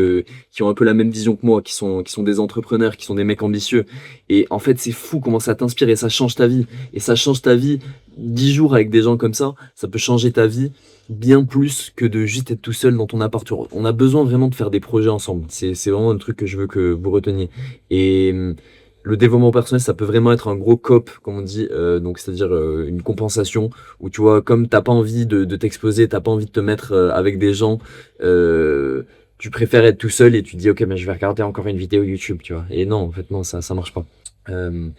qui ont un peu la même vision que moi, qui sont des entrepreneurs, qui sont des mecs ambitieux. Et en fait, c'est fou comment ça t'inspire et ça change ta vie. Et ça change ta vie 10 jours avec des gens comme ça peut changer ta vie bien plus que de juste être tout seul dans ton appart. On a besoin vraiment de faire des projets ensemble. C'est vraiment un truc que je veux que vous reteniez. Et le développement personnel, ça peut vraiment être un gros cop, comme on dit, donc c'est-à-dire une compensation où tu vois, comme t'as pas envie de t'exposer, t'as pas envie de te mettre avec des gens tu préfères être tout seul et tu te dis ok mais je vais regarder encore une vidéo YouTube, tu vois. Et non, en fait non, ça marche pas. Euh,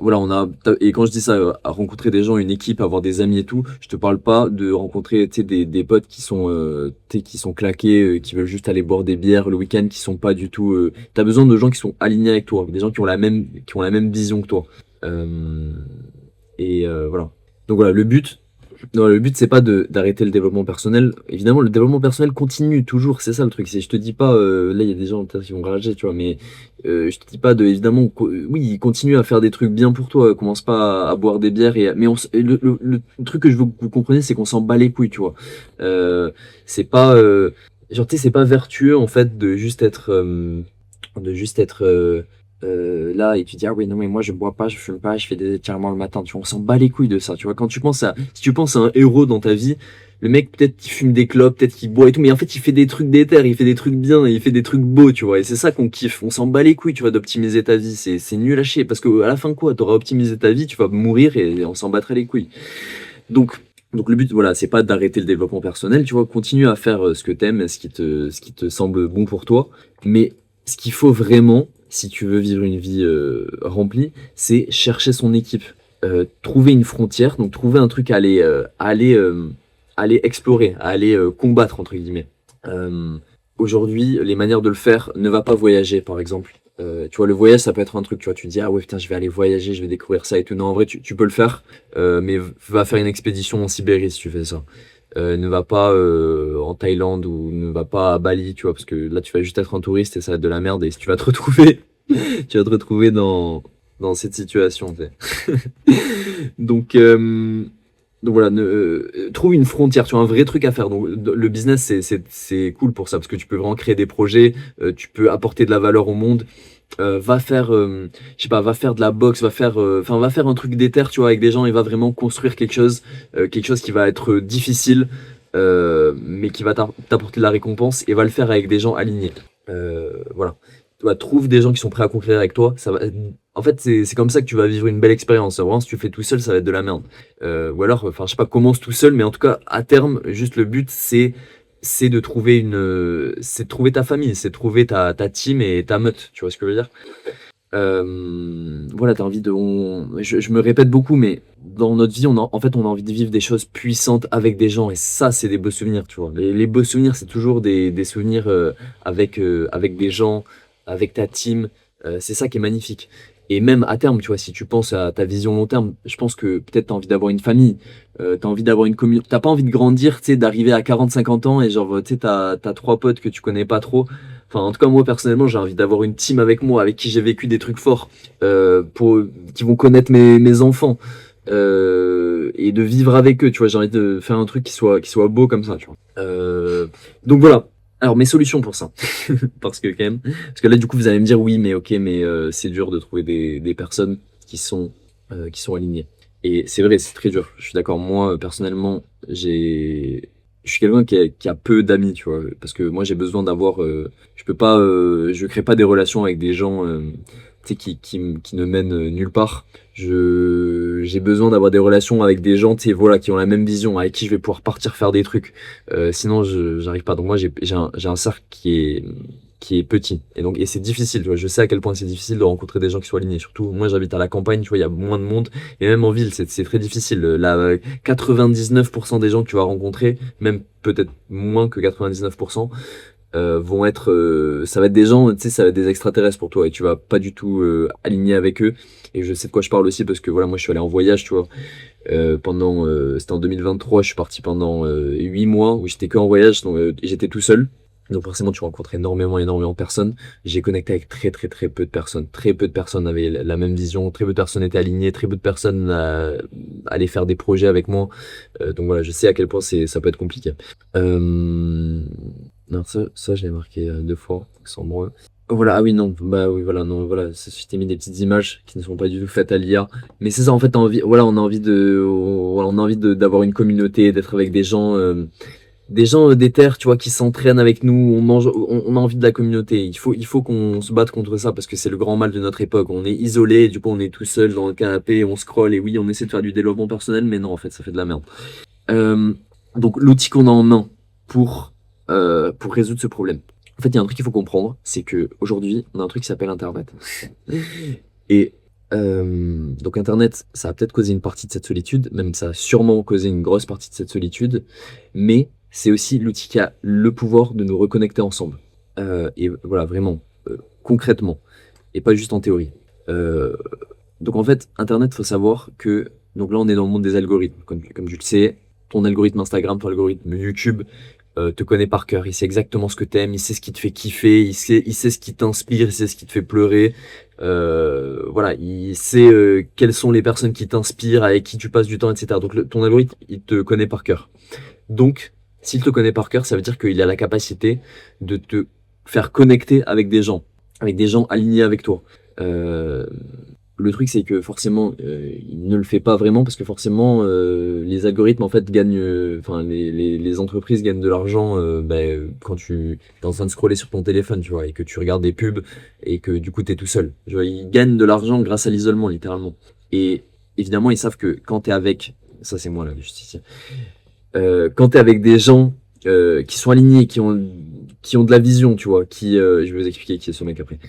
voilà, et quand je dis ça, à rencontrer des gens, une équipe, avoir des amis et tout, je te parle pas de rencontrer, tu sais, des potes tu sais, qui sont claqués, qui veulent juste aller boire des bières le week-end, qui sont pas du tout. T'as besoin de gens qui sont alignés avec toi, des gens qui ont la même vision que toi. Euh, voilà. Donc voilà, non, le but c'est pas d'arrêter le développement personnel. Évidemment, le développement personnel continue toujours, c'est ça le truc. C'est, je te dis pas, là il y a des gens peut-être qui vont rager, tu vois, mais je te dis pas de, évidemment, oui, continue à faire des trucs bien pour toi. Commence pas à boire des bières mais le truc que je veux que vous compreniez, c'est qu'on s'en bat les couilles, tu vois. C'est pas, genre, tu sais, c'est pas vertueux en fait de juste être là et tu dis ah oui non mais moi je bois pas, je fume pas, je fais des étirements le matin, tu vois, on s'en bat les couilles de ça, tu vois. Si tu penses à un héros dans ta vie, le mec peut-être qu'il fume des clopes, peut-être qu'il boit et tout, mais en fait il fait des trucs déter, il fait des trucs bien, il fait des trucs beaux, tu vois, et c'est ça qu'on kiffe. On s'en bat les couilles, tu vois, d'optimiser ta vie, c'est nul à chier parce que à la fin quoi, t'auras optimisé ta vie, tu vas mourir et on s'en battrait les couilles. Donc le but, voilà, c'est pas d'arrêter le développement personnel, tu vois, continue à faire ce que t'aimes, ce qui te semble bon pour toi, mais ce qu'il faut vraiment, si tu veux vivre une vie remplie, c'est chercher son équipe, trouver une frontière, donc trouver un truc à aller explorer, à aller combattre, entre guillemets. Euh, Aujourd'hui, les manières de le faire, ne va pas voyager, par exemple. Tu vois, le voyage, ça peut être un truc, tu vois, tu te dis, ah ouais, putain, je vais aller voyager, je vais découvrir ça et tout. Non, en vrai, tu peux le faire, mais va faire une expédition en Sibérie si tu fais ça. Ne va pas en Thaïlande ou ne va pas à Bali, tu vois, parce que là, tu vas juste être un touriste et ça va être de la merde. Et si tu vas te retrouver, tu vas te retrouver dans cette situation, tu sais. Donc, euh, donc voilà, trouve une frontière, tu as un vrai truc à faire. Donc le business, c'est cool pour ça, parce que tu peux vraiment créer des projets, tu peux apporter de la valeur au monde. Va faire, je sais pas, va faire de la boxe, va faire un truc d'éther, tu vois, avec des gens et va vraiment construire quelque chose qui va être difficile, mais qui va t'apporter de la récompense et va le faire avec des gens alignés. Voilà. Tu vois, trouve des gens qui sont prêts à conquérir avec toi. En fait, c'est comme ça que tu vas vivre une belle expérience. Vraiment, si tu fais tout seul, ça va être de la merde. Ou alors, enfin, je sais pas, commence tout seul, mais en tout cas, à terme, juste le but, c'est de trouver c'est de trouver ta famille, c'est de trouver ta team et ta meute, tu vois ce que je veux dire? Voilà, t'as envie de, je me répète beaucoup, mais dans notre vie, en fait, on a envie de vivre des choses puissantes avec des gens, et ça, c'est des beaux souvenirs, tu vois. Les beaux souvenirs, c'est toujours des souvenirs avec des gens, avec ta team, c'est ça qui est magnifique. Et même à terme, tu vois, si tu penses à ta vision long terme, je pense que peut-être t'as envie d'avoir une famille, t'as envie d'avoir une communauté, t'as pas envie de grandir, tu sais, d'arriver à 40-50 ans et genre, tu sais, t'as trois potes que tu connais pas trop. Enfin, en tout cas, moi, personnellement, j'ai envie d'avoir une team avec moi, avec qui j'ai vécu des trucs forts, qui vont connaître mes enfants, et de vivre avec eux, tu vois. J'ai envie de faire un truc qui soit beau comme ça, tu vois. Donc voilà. Alors, mes solutions pour ça. Parce que, quand même, parce que là, du coup, vous allez me dire, oui, mais ok, mais c'est dur de trouver des personnes qui sont alignées. Et c'est vrai, c'est très dur. Je suis d'accord. Moi, personnellement, je suis quelqu'un qui a peu d'amis, tu vois, parce que moi j'ai besoin d'avoir, je peux pas, je crée pas des relations avec des gens, tu sais, qui ne mènent nulle part. J'ai besoin d'avoir des relations avec des gens, tu sais, voilà, qui ont la même vision, avec qui je vais pouvoir partir faire des trucs. Sinon, j'arrive pas. Donc moi j'ai un cercle qui est petit et c'est difficile, tu vois. Je sais à quel point c'est difficile de rencontrer des gens qui soient alignés. Surtout, moi j'habite à la campagne, tu vois, il y a moins de monde et même en ville, c'est très difficile. Là, 99% des gens que tu vas rencontrer, même peut-être moins que 99%, vont être, ça va être des gens, tu sais, ça va être des extraterrestres pour toi et tu vas pas du tout aligner avec eux. Et je sais de quoi je parle aussi parce que voilà, moi je suis allé en voyage, tu vois, c'était en 2023, je suis parti pendant 8 mois où j'étais que en voyage, donc j'étais tout seul. Donc forcément, tu rencontres énormément de personnes. J'ai connecté avec très peu de personnes. Très peu de personnes avaient la même vision, très peu de personnes étaient alignées, très peu de personnes allaient faire des projets avec moi. Donc voilà, je sais à quel point ça peut être compliqué. Non, ça je l'ai marqué 2 fois, Alexandre. Voilà, ah oui, non, bah oui, voilà, non, voilà, je t'ai mis des petites images qui ne sont pas du tout faites à l'IA. Mais c'est ça, en fait, voilà, on a envie voilà, on a envie d'avoir une communauté, d'être avec des gens des terres, tu vois, qui s'entraînent avec nous, on a envie de la communauté. Il faut qu'on se batte contre ça parce que c'est le grand mal de notre époque. On est isolé, du coup on est tout seul dans le canapé, on scrolle et oui, on essaie de faire du développement personnel, mais non, en fait, ça fait de la merde. Donc l'outil qu'on a en main pour résoudre ce problème. En fait, il y a un truc qu'il faut comprendre, c'est que aujourd'hui, on a un truc qui s'appelle Internet. Et donc Internet, ça a peut-être causé une partie de cette solitude, même ça a sûrement causé une grosse partie de cette solitude, mais c'est aussi l'outil qui a le pouvoir de nous reconnecter ensemble. Et voilà, vraiment, concrètement, et pas juste en théorie. Euh, donc en fait, Internet, faut savoir que, donc là on est dans le monde des algorithmes, comme tu le sais, ton algorithme Instagram, ton algorithme YouTube te connaît par cœur, il sait exactement ce que t'aimes, il sait ce qui te fait kiffer, il sait ce qui t'inspire, il sait ce qui te fait pleurer, voilà, il sait quelles sont les personnes qui t'inspirent, avec qui tu passes du temps, etc. Donc ton algorithme, il te connaît par cœur. Donc, s'il te connaît par cœur, ça veut dire qu'il a la capacité de te faire connecter avec des gens alignés avec toi. Euh, le truc, c'est que forcément, il ne le fait pas vraiment parce que forcément, les algorithmes en fait gagnent, enfin, les entreprises gagnent de l'argent quand tu es en train de scroller sur ton téléphone, tu vois, et que tu regardes des pubs et que du coup, tu es tout seul. Tu vois, ils gagnent de l'argent grâce à l'isolement, littéralement. Et évidemment, ils savent que quand tu es avec, ça c'est moi là, le justicier, quand tu es avec des gens qui sont alignés, qui ont de la vision, tu vois, je vais vous expliquer qui est ce mec après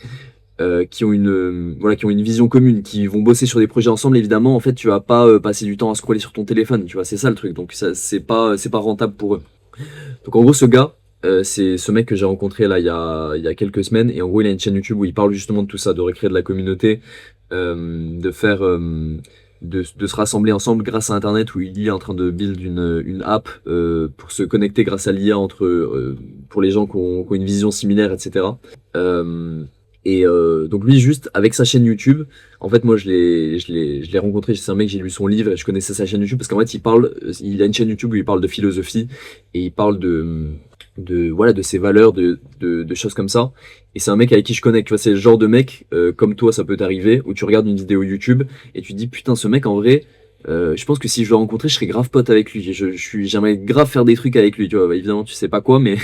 qui ont voilà, qui ont une vision commune, qui vont bosser sur des projets ensemble, évidemment, en fait, tu vas pas passer du temps à scroller sur ton téléphone, tu vois, c'est ça le truc. Donc ça, c'est pas rentable pour eux. Donc en gros, ce gars, c'est ce mec que j'ai rencontré là il y a quelques semaines, et en gros, il a une chaîne YouTube où il parle justement de tout ça, de recréer de la communauté, de faire de se rassembler ensemble grâce à Internet, où il est en train de build une app pour se connecter grâce à l'IA entre pour les gens qui ont une vision similaire, etc. Donc lui juste avec sa chaîne YouTube, en fait moi je l'ai rencontré, c'est un mec, j'ai lu son livre et je connaissais sa chaîne YouTube parce qu'en fait il a une chaîne YouTube où il parle de philosophie et il parle voilà de ses valeurs, de choses comme ça. Et c'est un mec avec qui je connecte, tu vois, c'est le genre de mec comme toi ça peut t'arriver où tu regardes une vidéo YouTube et tu te dis putain ce mec en vrai je pense que si je le rencontrais je serais grave pote avec lui, j'aimerais grave faire des trucs avec lui, tu vois. Bah, évidemment tu sais pas quoi mais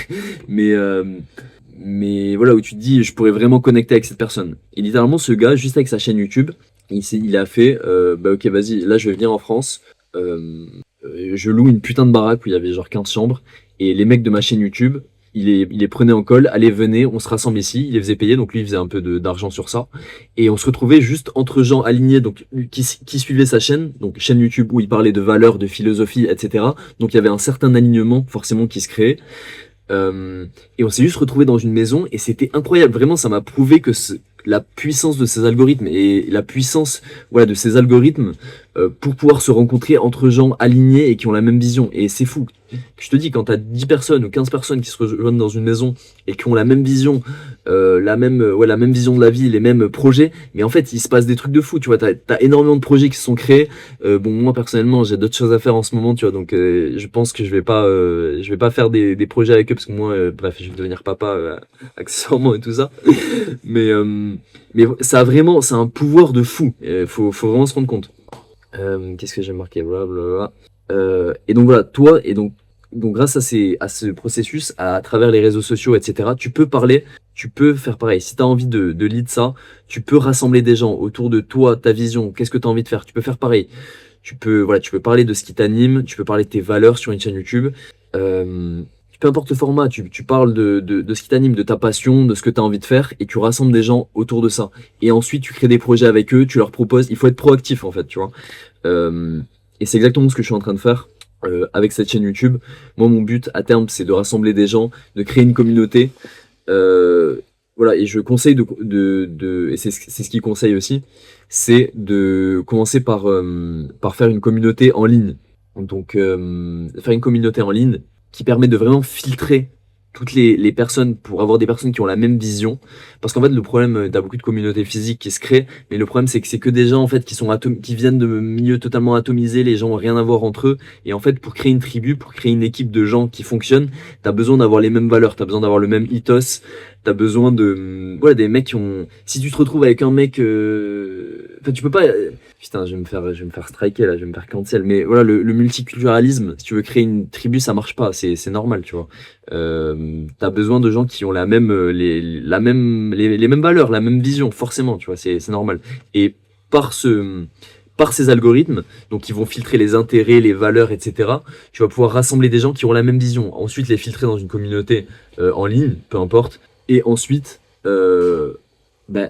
mais voilà, où tu te dis je pourrais vraiment connecter avec cette personne. Et littéralement ce gars juste avec sa chaîne YouTube il a fait bah ok vas-y là je vais venir en France, je loue une putain de baraque où il y avait genre 15 chambres et les mecs de ma chaîne YouTube il les prenait en call, allez venez on se rassemble ici, il les faisait payer, donc lui il faisait un peu d'argent sur ça et on se retrouvait juste entre gens alignés donc qui suivaient sa chaîne, donc chaîne YouTube où il parlait de valeurs, de philosophie, etc. Donc il y avait un certain alignement forcément qui se créait. Et on s'est juste retrouvé dans une maison et c'était incroyable. Vraiment, ça m'a prouvé que la puissance de ces algorithmes et la puissance voilà, de ces algorithmes pour pouvoir se rencontrer entre gens alignés et qui ont la même vision. Et c'est fou. Je te dis, quand tu as 10 personnes ou 15 personnes qui se rejoignent dans une maison et qui ont la même vision, la même vision de la vie, les mêmes projets, mais en fait, il se passe des trucs de fou. Tu vois, tu as énormément de projets qui se sont créés. Bon, moi, personnellement, j'ai d'autres choses à faire en ce moment, tu vois, donc je pense que je vais pas faire des projets avec eux parce que moi, bref, je vais devenir papa accessoirement et tout ça. Mais, euh, mais ça a vraiment, c'est un pouvoir de fou. Faut vraiment se rendre compte. Qu'est-ce que j'ai marqué? Blablabla. Et donc voilà, toi, donc grâce à ce processus, à travers les réseaux sociaux, etc., tu peux parler, tu peux faire pareil. Si tu as envie de lead ça, tu peux rassembler des gens autour de toi, ta vision, qu'est-ce que tu as envie de faire, tu peux faire pareil. Tu peux parler de ce qui t'anime, tu peux parler de tes valeurs sur une chaîne YouTube. Peu importe le format, tu parles de ce qui t'anime, de ta passion, de ce que tu as envie de faire, et tu rassembles des gens autour de ça. Et ensuite, tu crées des projets avec eux, tu leur proposes, il faut être proactif en fait, tu vois. Et c'est exactement ce que je suis en train de faire avec cette chaîne YouTube. Moi, mon but à terme, c'est de rassembler des gens, de créer une communauté. Voilà, et je conseille et c'est ce qu'il conseille aussi, c'est de commencer par faire une communauté en ligne. Donc, faire une communauté en ligne qui permet de vraiment filtrer toutes les personnes pour avoir des personnes qui ont la même vision. Parce qu'en fait, le problème, t'as beaucoup de communautés physiques qui se créent, mais le problème, c'est que c'est que des gens, en fait, qui viennent de milieux totalement atomisés, les gens ont rien à voir entre eux. Et en fait, pour créer une tribu, pour créer une équipe de gens qui fonctionnent, t'as besoin d'avoir les mêmes valeurs, t'as besoin d'avoir le même ethos, t'as besoin voilà, des mecs qui ont... Si tu te retrouves avec un mec... Enfin, tu peux pas... Putain, je vais me faire striker, là, je vais me faire cancel. Mais voilà, le multiculturalisme, si tu veux créer une tribu, ça marche pas, c'est normal, tu vois. T'as besoin de gens qui ont les mêmes valeurs, la même vision, forcément, tu vois, c'est normal. Et par ces algorithmes, donc ils vont filtrer les intérêts, les valeurs, etc., tu vas pouvoir rassembler des gens qui ont la même vision. Ensuite, les filtrer dans une communauté en ligne, peu importe. Et ensuite,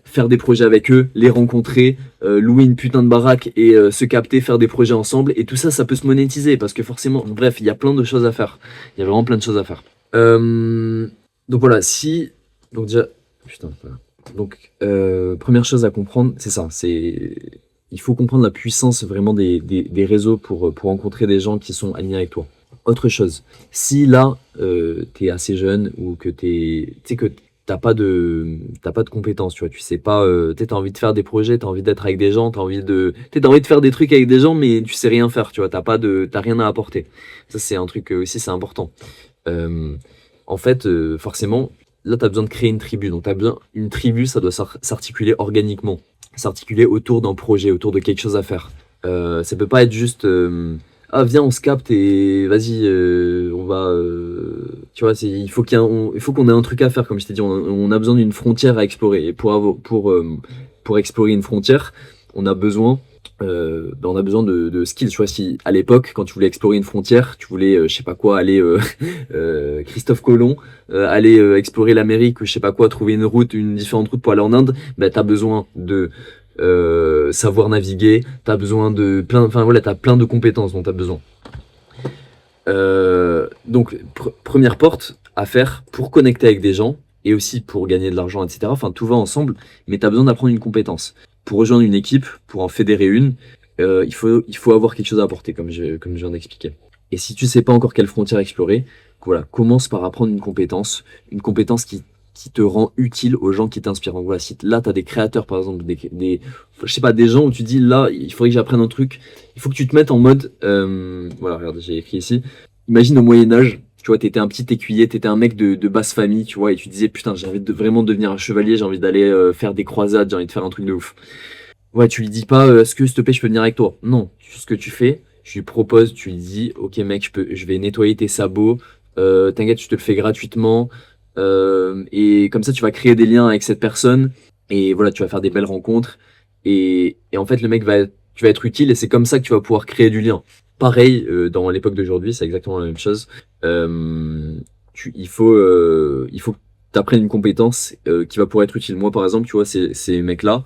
faire des projets avec eux, les rencontrer, louer une putain de baraque et se capter, faire des projets ensemble. Et tout ça, ça peut se monétiser parce que forcément, bref, il y a plein de choses à faire. Il y a vraiment plein de choses à faire. Donc voilà, donc déjà, putain, voilà. Donc, première chose à comprendre, c'est ça, il faut comprendre la puissance vraiment des réseaux pour rencontrer des gens qui sont alignés avec toi. Autre chose, si là, t'es assez jeune ou que tu sais que t'as pas de compétences, tu vois, tu sais pas, t'as envie de faire des projets, t'as envie d'être avec des gens, t'as envie de faire des trucs avec des gens, mais tu sais rien faire, tu vois, t'as rien à apporter. Ça, c'est un truc aussi, c'est important. En fait, forcément, là, tu as besoin de créer une tribu. Donc, une tribu, ça doit s'articuler organiquement, s'articuler autour d'un projet, autour de quelque chose à faire. Ça peut pas être juste ah, viens, on se capte et vas-y, on va. Tu vois, il faut il faut qu'on ait un truc à faire, comme je t'ai dit. On a besoin d'une frontière à explorer. Et pour explorer une frontière, on a besoin on a besoin de skills. Tu vois, si à l'époque, quand tu voulais explorer une frontière, tu voulais, je sais pas quoi, aller Christophe Colomb, aller explorer l'Amérique ou je sais pas quoi, trouver une différente route pour aller en Inde, t'as besoin de savoir naviguer, t'as besoin de t'as plein de compétences dont t'as besoin. Donc, première porte à faire pour connecter avec des gens et aussi pour gagner de l'argent, etc. Enfin, tout va ensemble, mais t'as besoin d'apprendre une compétence. Pour rejoindre une équipe, pour en fédérer une, il faut avoir quelque chose à apporter, comme je viens d'expliquer. Et si tu sais pas encore quelle frontière explorer, voilà, commence par apprendre une compétence qui te rend utile aux gens qui t'inspirent. Donc voilà, si là tu as des créateurs par exemple, je sais pas, des gens où tu dis là, il faudrait que j'apprenne un truc, il faut que tu te mettes en mode, voilà, regarde, j'ai écrit ici, imagine au Moyen-Âge, tu vois, t'étais un petit écuyer, t'étais un mec de basse famille, tu vois, et tu disais putain, j'ai envie de vraiment devenir un chevalier, j'ai envie d'aller faire des croisades, j'ai envie de faire un truc de ouf. Ouais, tu lui dis pas, est-ce que s'il te plaît, je peux venir avec toi? Non, ce que tu fais, je lui propose, tu lui dis, ok mec, je vais nettoyer tes sabots, t'inquiète, je te le fais gratuitement, et comme ça, tu vas créer des liens avec cette personne, et voilà, tu vas faire des belles rencontres, et en fait, tu vas être utile, et c'est comme ça que tu vas pouvoir créer du lien. Pareil, dans l'époque d'aujourd'hui, c'est exactement la même chose. Il faut que tu apprennes une compétence qui va pouvoir être utile. Moi, par exemple, tu vois, ces mecs-là,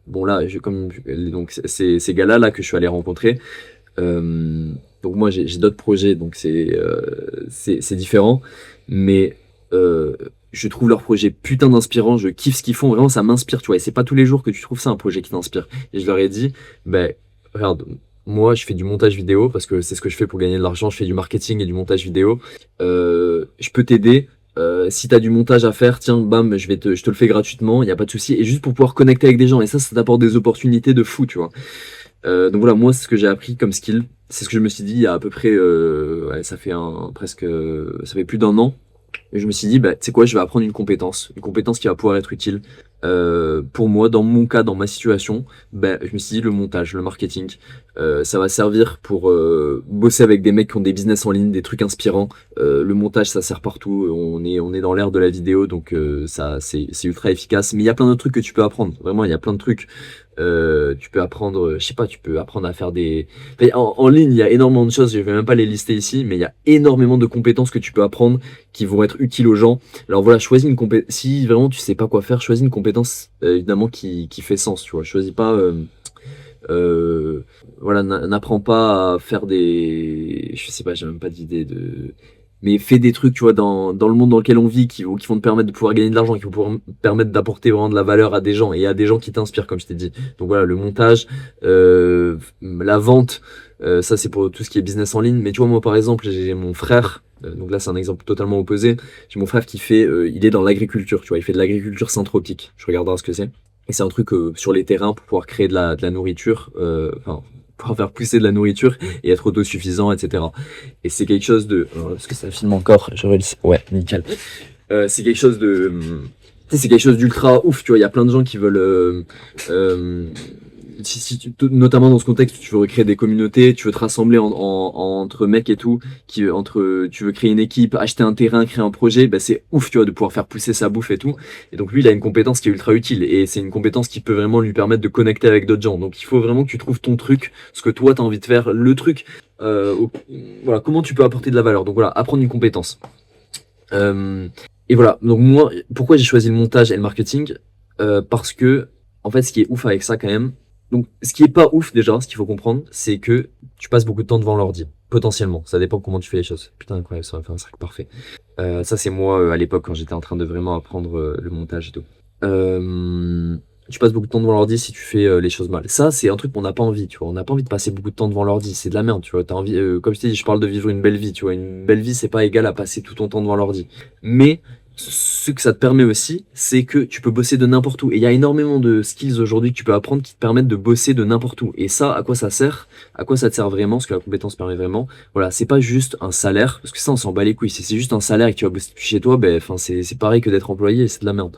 bon là, donc ces gars-là là que je suis allé rencontrer. Donc moi, j'ai d'autres projets, donc c'est différent, mais je trouve leur projet putain d'inspirant. Je kiffe ce qu'ils font, vraiment, ça m'inspire, tu vois. Et c'est pas tous les jours que tu trouves ça un projet qui t'inspire. Et je leur ai dit, ben regarde. Moi, je fais du montage vidéo parce que c'est ce que je fais pour gagner de l'argent. Je fais du marketing et du montage vidéo. Je peux t'aider. Si t'as du montage à faire, tiens, bam, je te le fais gratuitement, il n'y a pas de souci. Et juste pour pouvoir connecter avec des gens. Et ça t'apporte des opportunités de fou, tu vois. Donc voilà, moi, c'est ce que j'ai appris comme skill. C'est ce que je me suis dit il y a à peu près, ouais, ça fait plus d'un an. Et je me suis dit, bah, tu sais quoi, je vais apprendre une compétence qui va pouvoir être utile. Pour moi, dans mon cas, dans ma situation, bah, je me suis dit le montage, le marketing, ça va servir pour bosser avec des mecs qui ont des business en ligne, des trucs inspirants. Le montage, ça sert partout. On est dans l'ère de la vidéo, donc ça, c'est ultra efficace. Mais il y a plein d'autres trucs que tu peux apprendre. Vraiment, il y a plein de trucs. Tu peux apprendre, je sais pas, tu peux apprendre à faire en ligne, il y a énormément de choses, je vais même pas les lister ici, mais il y a énormément de compétences que tu peux apprendre qui vont être utiles aux gens. Alors voilà, choisis une compétence, si vraiment tu sais pas quoi faire, choisis une compétence évidemment qui fait sens, tu vois. Choisis pas, voilà, n'apprends pas à faire je sais pas, j'ai même pas d'idée mais fais des trucs, tu vois, dans le monde dans lequel on vit, qui vont te permettre de pouvoir gagner de l'argent, qui vont pouvoir permettre d'apporter vraiment de la valeur à des gens et à des gens qui t'inspirent, comme je t'ai dit. Donc voilà, le montage, la vente, ça c'est pour tout ce qui est business en ligne. Mais tu vois, moi par exemple, j'ai mon frère, donc là c'est un exemple totalement opposé. J'ai mon frère qui il est dans l'agriculture, tu vois, il fait de l'agriculture syntropique. Je regarderai ce que c'est. Et c'est un truc sur les terrains pour pouvoir créer de la nourriture, pour faire pousser de la nourriture et être autosuffisant, etc. Et c'est quelque chose de... Est-ce que ça filme encore? Ouais, nickel. C'est quelque chose de... c'est quelque chose d'ultra ouf, tu vois. Il y a plein de gens qui veulent... notamment dans ce contexte, tu veux recréer des communautés, tu veux te rassembler entre mecs et tout, tu veux créer une équipe, acheter un terrain, créer un projet, bah c'est ouf, tu vois, de pouvoir faire pousser sa bouffe et tout. Et donc lui, il a une compétence qui est ultra utile et c'est une compétence qui peut vraiment lui permettre de connecter avec d'autres gens. Donc il faut vraiment que tu trouves ton truc, ce que toi t'as envie de faire, le truc. Voilà, comment tu peux apporter de la valeur. Donc voilà, apprendre une compétence. Et voilà, donc moi, pourquoi j'ai choisi le montage et le marketing? Parce que, en fait, ce qui est ouf avec ça quand même, donc ce qui est pas ouf déjà, ce qu'il faut comprendre, c'est que tu passes beaucoup de temps devant l'ordi, potentiellement. Ça dépend comment tu fais les choses. Putain, incroyable, ça va faire un cercle parfait. Ça, c'est moi à l'époque quand j'étais en train de vraiment apprendre le montage et tout. Euh, Tu passes beaucoup de temps devant l'ordi si tu fais les choses mal. Ça, c'est un truc qu'on n'a pas envie, tu vois. On n'a pas envie de passer beaucoup de temps devant l'ordi. C'est de la merde, tu vois. T'as envie, comme je t'ai dit, je parle de vivre une belle vie, tu vois. Une belle vie, c'est pas égal à passer tout ton temps devant l'ordi. Mais ce que ça te permet aussi, c'est que tu peux bosser de n'importe où. Et il y a énormément de skills aujourd'hui que tu peux apprendre qui te permettent de bosser de n'importe où. Et ça, à quoi ça sert? À quoi ça te sert vraiment? Ce que la compétence permet vraiment. Voilà, c'est pas juste un salaire, parce que ça, on s'en bat les couilles. Si c'est juste un salaire et que tu vas bosser depuis chez toi, ben, enfin, c'est pareil que d'être employé, c'est de la merde.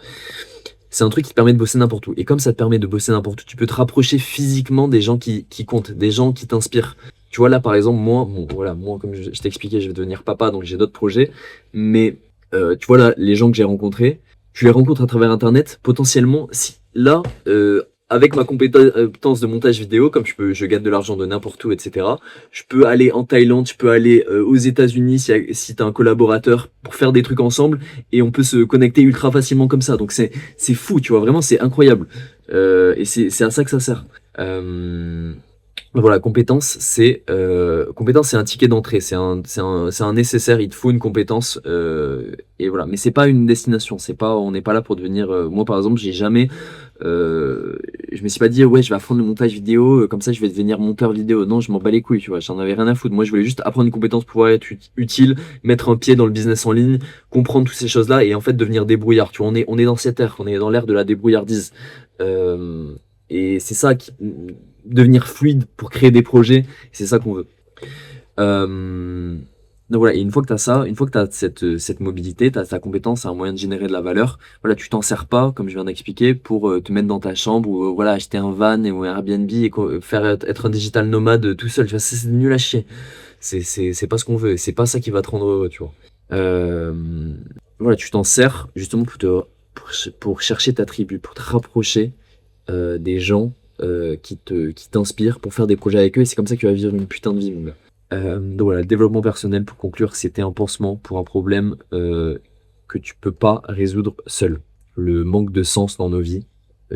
C'est un truc qui te permet de bosser n'importe où. Et comme ça te permet de bosser n'importe où, tu peux te rapprocher physiquement des gens qui comptent, des gens qui t'inspirent. Tu vois, là, par exemple, moi, bon, voilà, moi, comme je t'expliquais, je vais devenir papa, donc j'ai d'autres projets. Mais, tu vois, là, les gens que j'ai rencontrés, tu les rencontres à travers Internet. Potentiellement, si, là, avec ma compétence de montage vidéo, comme je gagne de l'argent de n'importe où, etc., je peux aller en Thaïlande, je peux aller aux États-Unis si tu as un collaborateur pour faire des trucs ensemble et on peut se connecter ultra facilement comme ça. Donc c'est fou, tu vois, vraiment c'est incroyable. Et c'est à ça que ça sert. Voilà, compétence, c'est un ticket d'entrée, c'est un nécessaire. Il te faut une compétence, et voilà. Mais c'est pas une destination. C'est pas, on n'est pas là pour devenir. Moi, par exemple, j'ai jamais. Je me suis pas dit ouais, je vais apprendre le montage vidéo, comme ça, je vais devenir monteur vidéo. Non, je m'en bats les couilles, tu vois. J'en avais rien à foutre. Moi, je voulais juste apprendre une compétence pour pouvoir être utile, mettre un pied dans le business en ligne, comprendre toutes ces choses-là et en fait devenir débrouillard. Tu vois, on est dans cette ère, on est dans l'ère de la débrouillardise. Euh, et c'est ça qui devenir fluide pour créer des projets, c'est ça qu'on veut. Euh, donc voilà, et une fois que tu as ça, une fois que tu as cette mobilité, tu as ta compétence, c'est un moyen de générer de la valeur, voilà, tu t'en sers pas, comme je viens d'expliquer, pour te mettre dans ta chambre ou voilà, acheter un van ou un Airbnb et faire être un digital nomade tout seul, tu vois, c'est nul à chier. C'est pas ce qu'on veut, c'est pas ça qui va te rendre heureux, tu vois. Euh, voilà, tu t'en sers justement pour chercher ta tribu, pour te rapprocher des gens qui t'inspirent pour faire des projets avec eux et c'est comme ça que tu vas vivre une putain de vie, mon gars. Donc voilà, le développement personnel, pour conclure, c'était un pansement pour un problème que tu peux pas résoudre seul. Le manque de sens dans nos vies,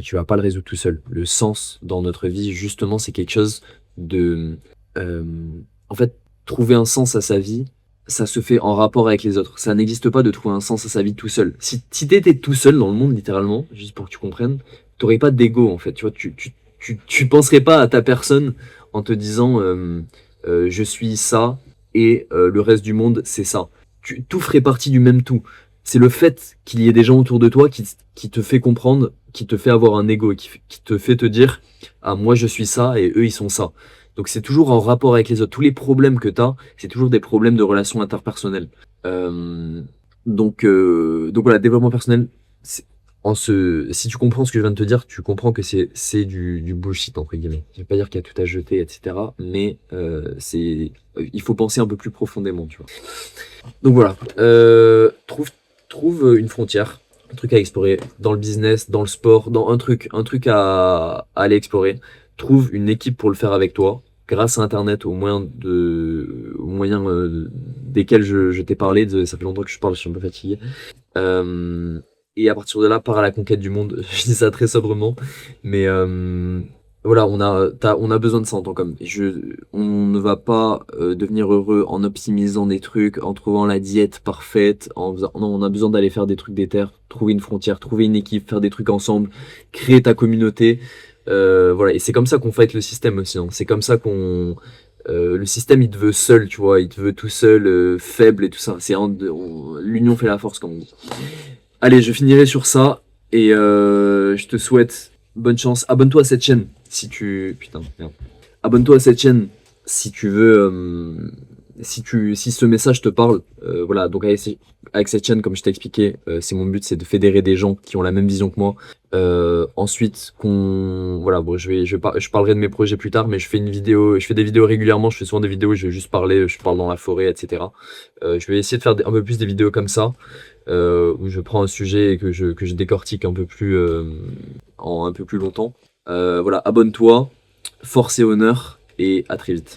tu vas pas le résoudre tout seul. Le sens dans notre vie, justement, c'est quelque chose de... euh, en fait, trouver un sens à sa vie, ça se fait en rapport avec les autres. Ça n'existe pas de trouver un sens à sa vie tout seul. Si t'étais tout seul dans le monde, littéralement, juste pour que tu comprennes, t'aurais pas d'ego, en fait. Tu vois, tu penserais pas à ta personne en te disant je suis ça et le reste du monde c'est ça. Tout ferait partie du même tout. C'est le fait qu'il y ait des gens autour de toi qui te fait comprendre, qui te fait avoir un ego, qui te fait te dire ah moi je suis ça et eux ils sont ça. Donc c'est toujours en rapport avec les autres. Tous les problèmes que tu as, c'est toujours des problèmes de relations interpersonnelles. Euh, donc voilà, développement personnel, si tu comprends ce que je viens de te dire, tu comprends que c'est du bullshit, entre guillemets. Je vais pas dire qu'il y a tout à jeter, etc. Mais il faut penser un peu plus profondément, tu vois. Donc voilà, trouve une frontière, un truc à explorer dans le business, dans le sport, dans un truc à aller explorer. Trouve une équipe pour le faire avec toi, grâce à Internet, aux moyens desquels je t'ai parlé. Ça fait longtemps que je parle, je suis un peu fatigué. Euh, et à partir de là, part à la conquête du monde. Je dis ça très sobrement, mais voilà, on a besoin de ça en tant qu'homme. On ne va pas devenir heureux en optimisant des trucs, en trouvant la diète parfaite. Non, on a besoin d'aller faire des trucs d'éther, trouver une frontière, trouver une équipe, faire des trucs ensemble, créer ta communauté. Voilà, et c'est comme ça qu'on fight le système aussi. Hein. C'est comme ça le système il te veut seul, tu vois, il te veut tout seul, faible et tout ça. L'union fait la force, comme on dit. Allez, je finirai sur ça et je te souhaite bonne chance. Abonne-toi à cette chaîne si tu... Putain, merde. Abonne-toi à cette chaîne si tu veux... si ce message te parle. Voilà, donc avec cette chaîne, comme je t'ai expliqué, c'est mon but, c'est de fédérer des gens qui ont la même vision que moi. Ensuite, voilà, bon, je parlerai de mes projets plus tard, mais je fais des vidéos régulièrement. Je fais souvent des vidéos où je vais juste parler, je parle dans la forêt, etc. Je vais essayer de faire un peu plus des vidéos comme ça. Où je prends un sujet et que je décortique un peu plus en un peu plus longtemps. Voilà, abonne-toi, force et honneur, et à très vite.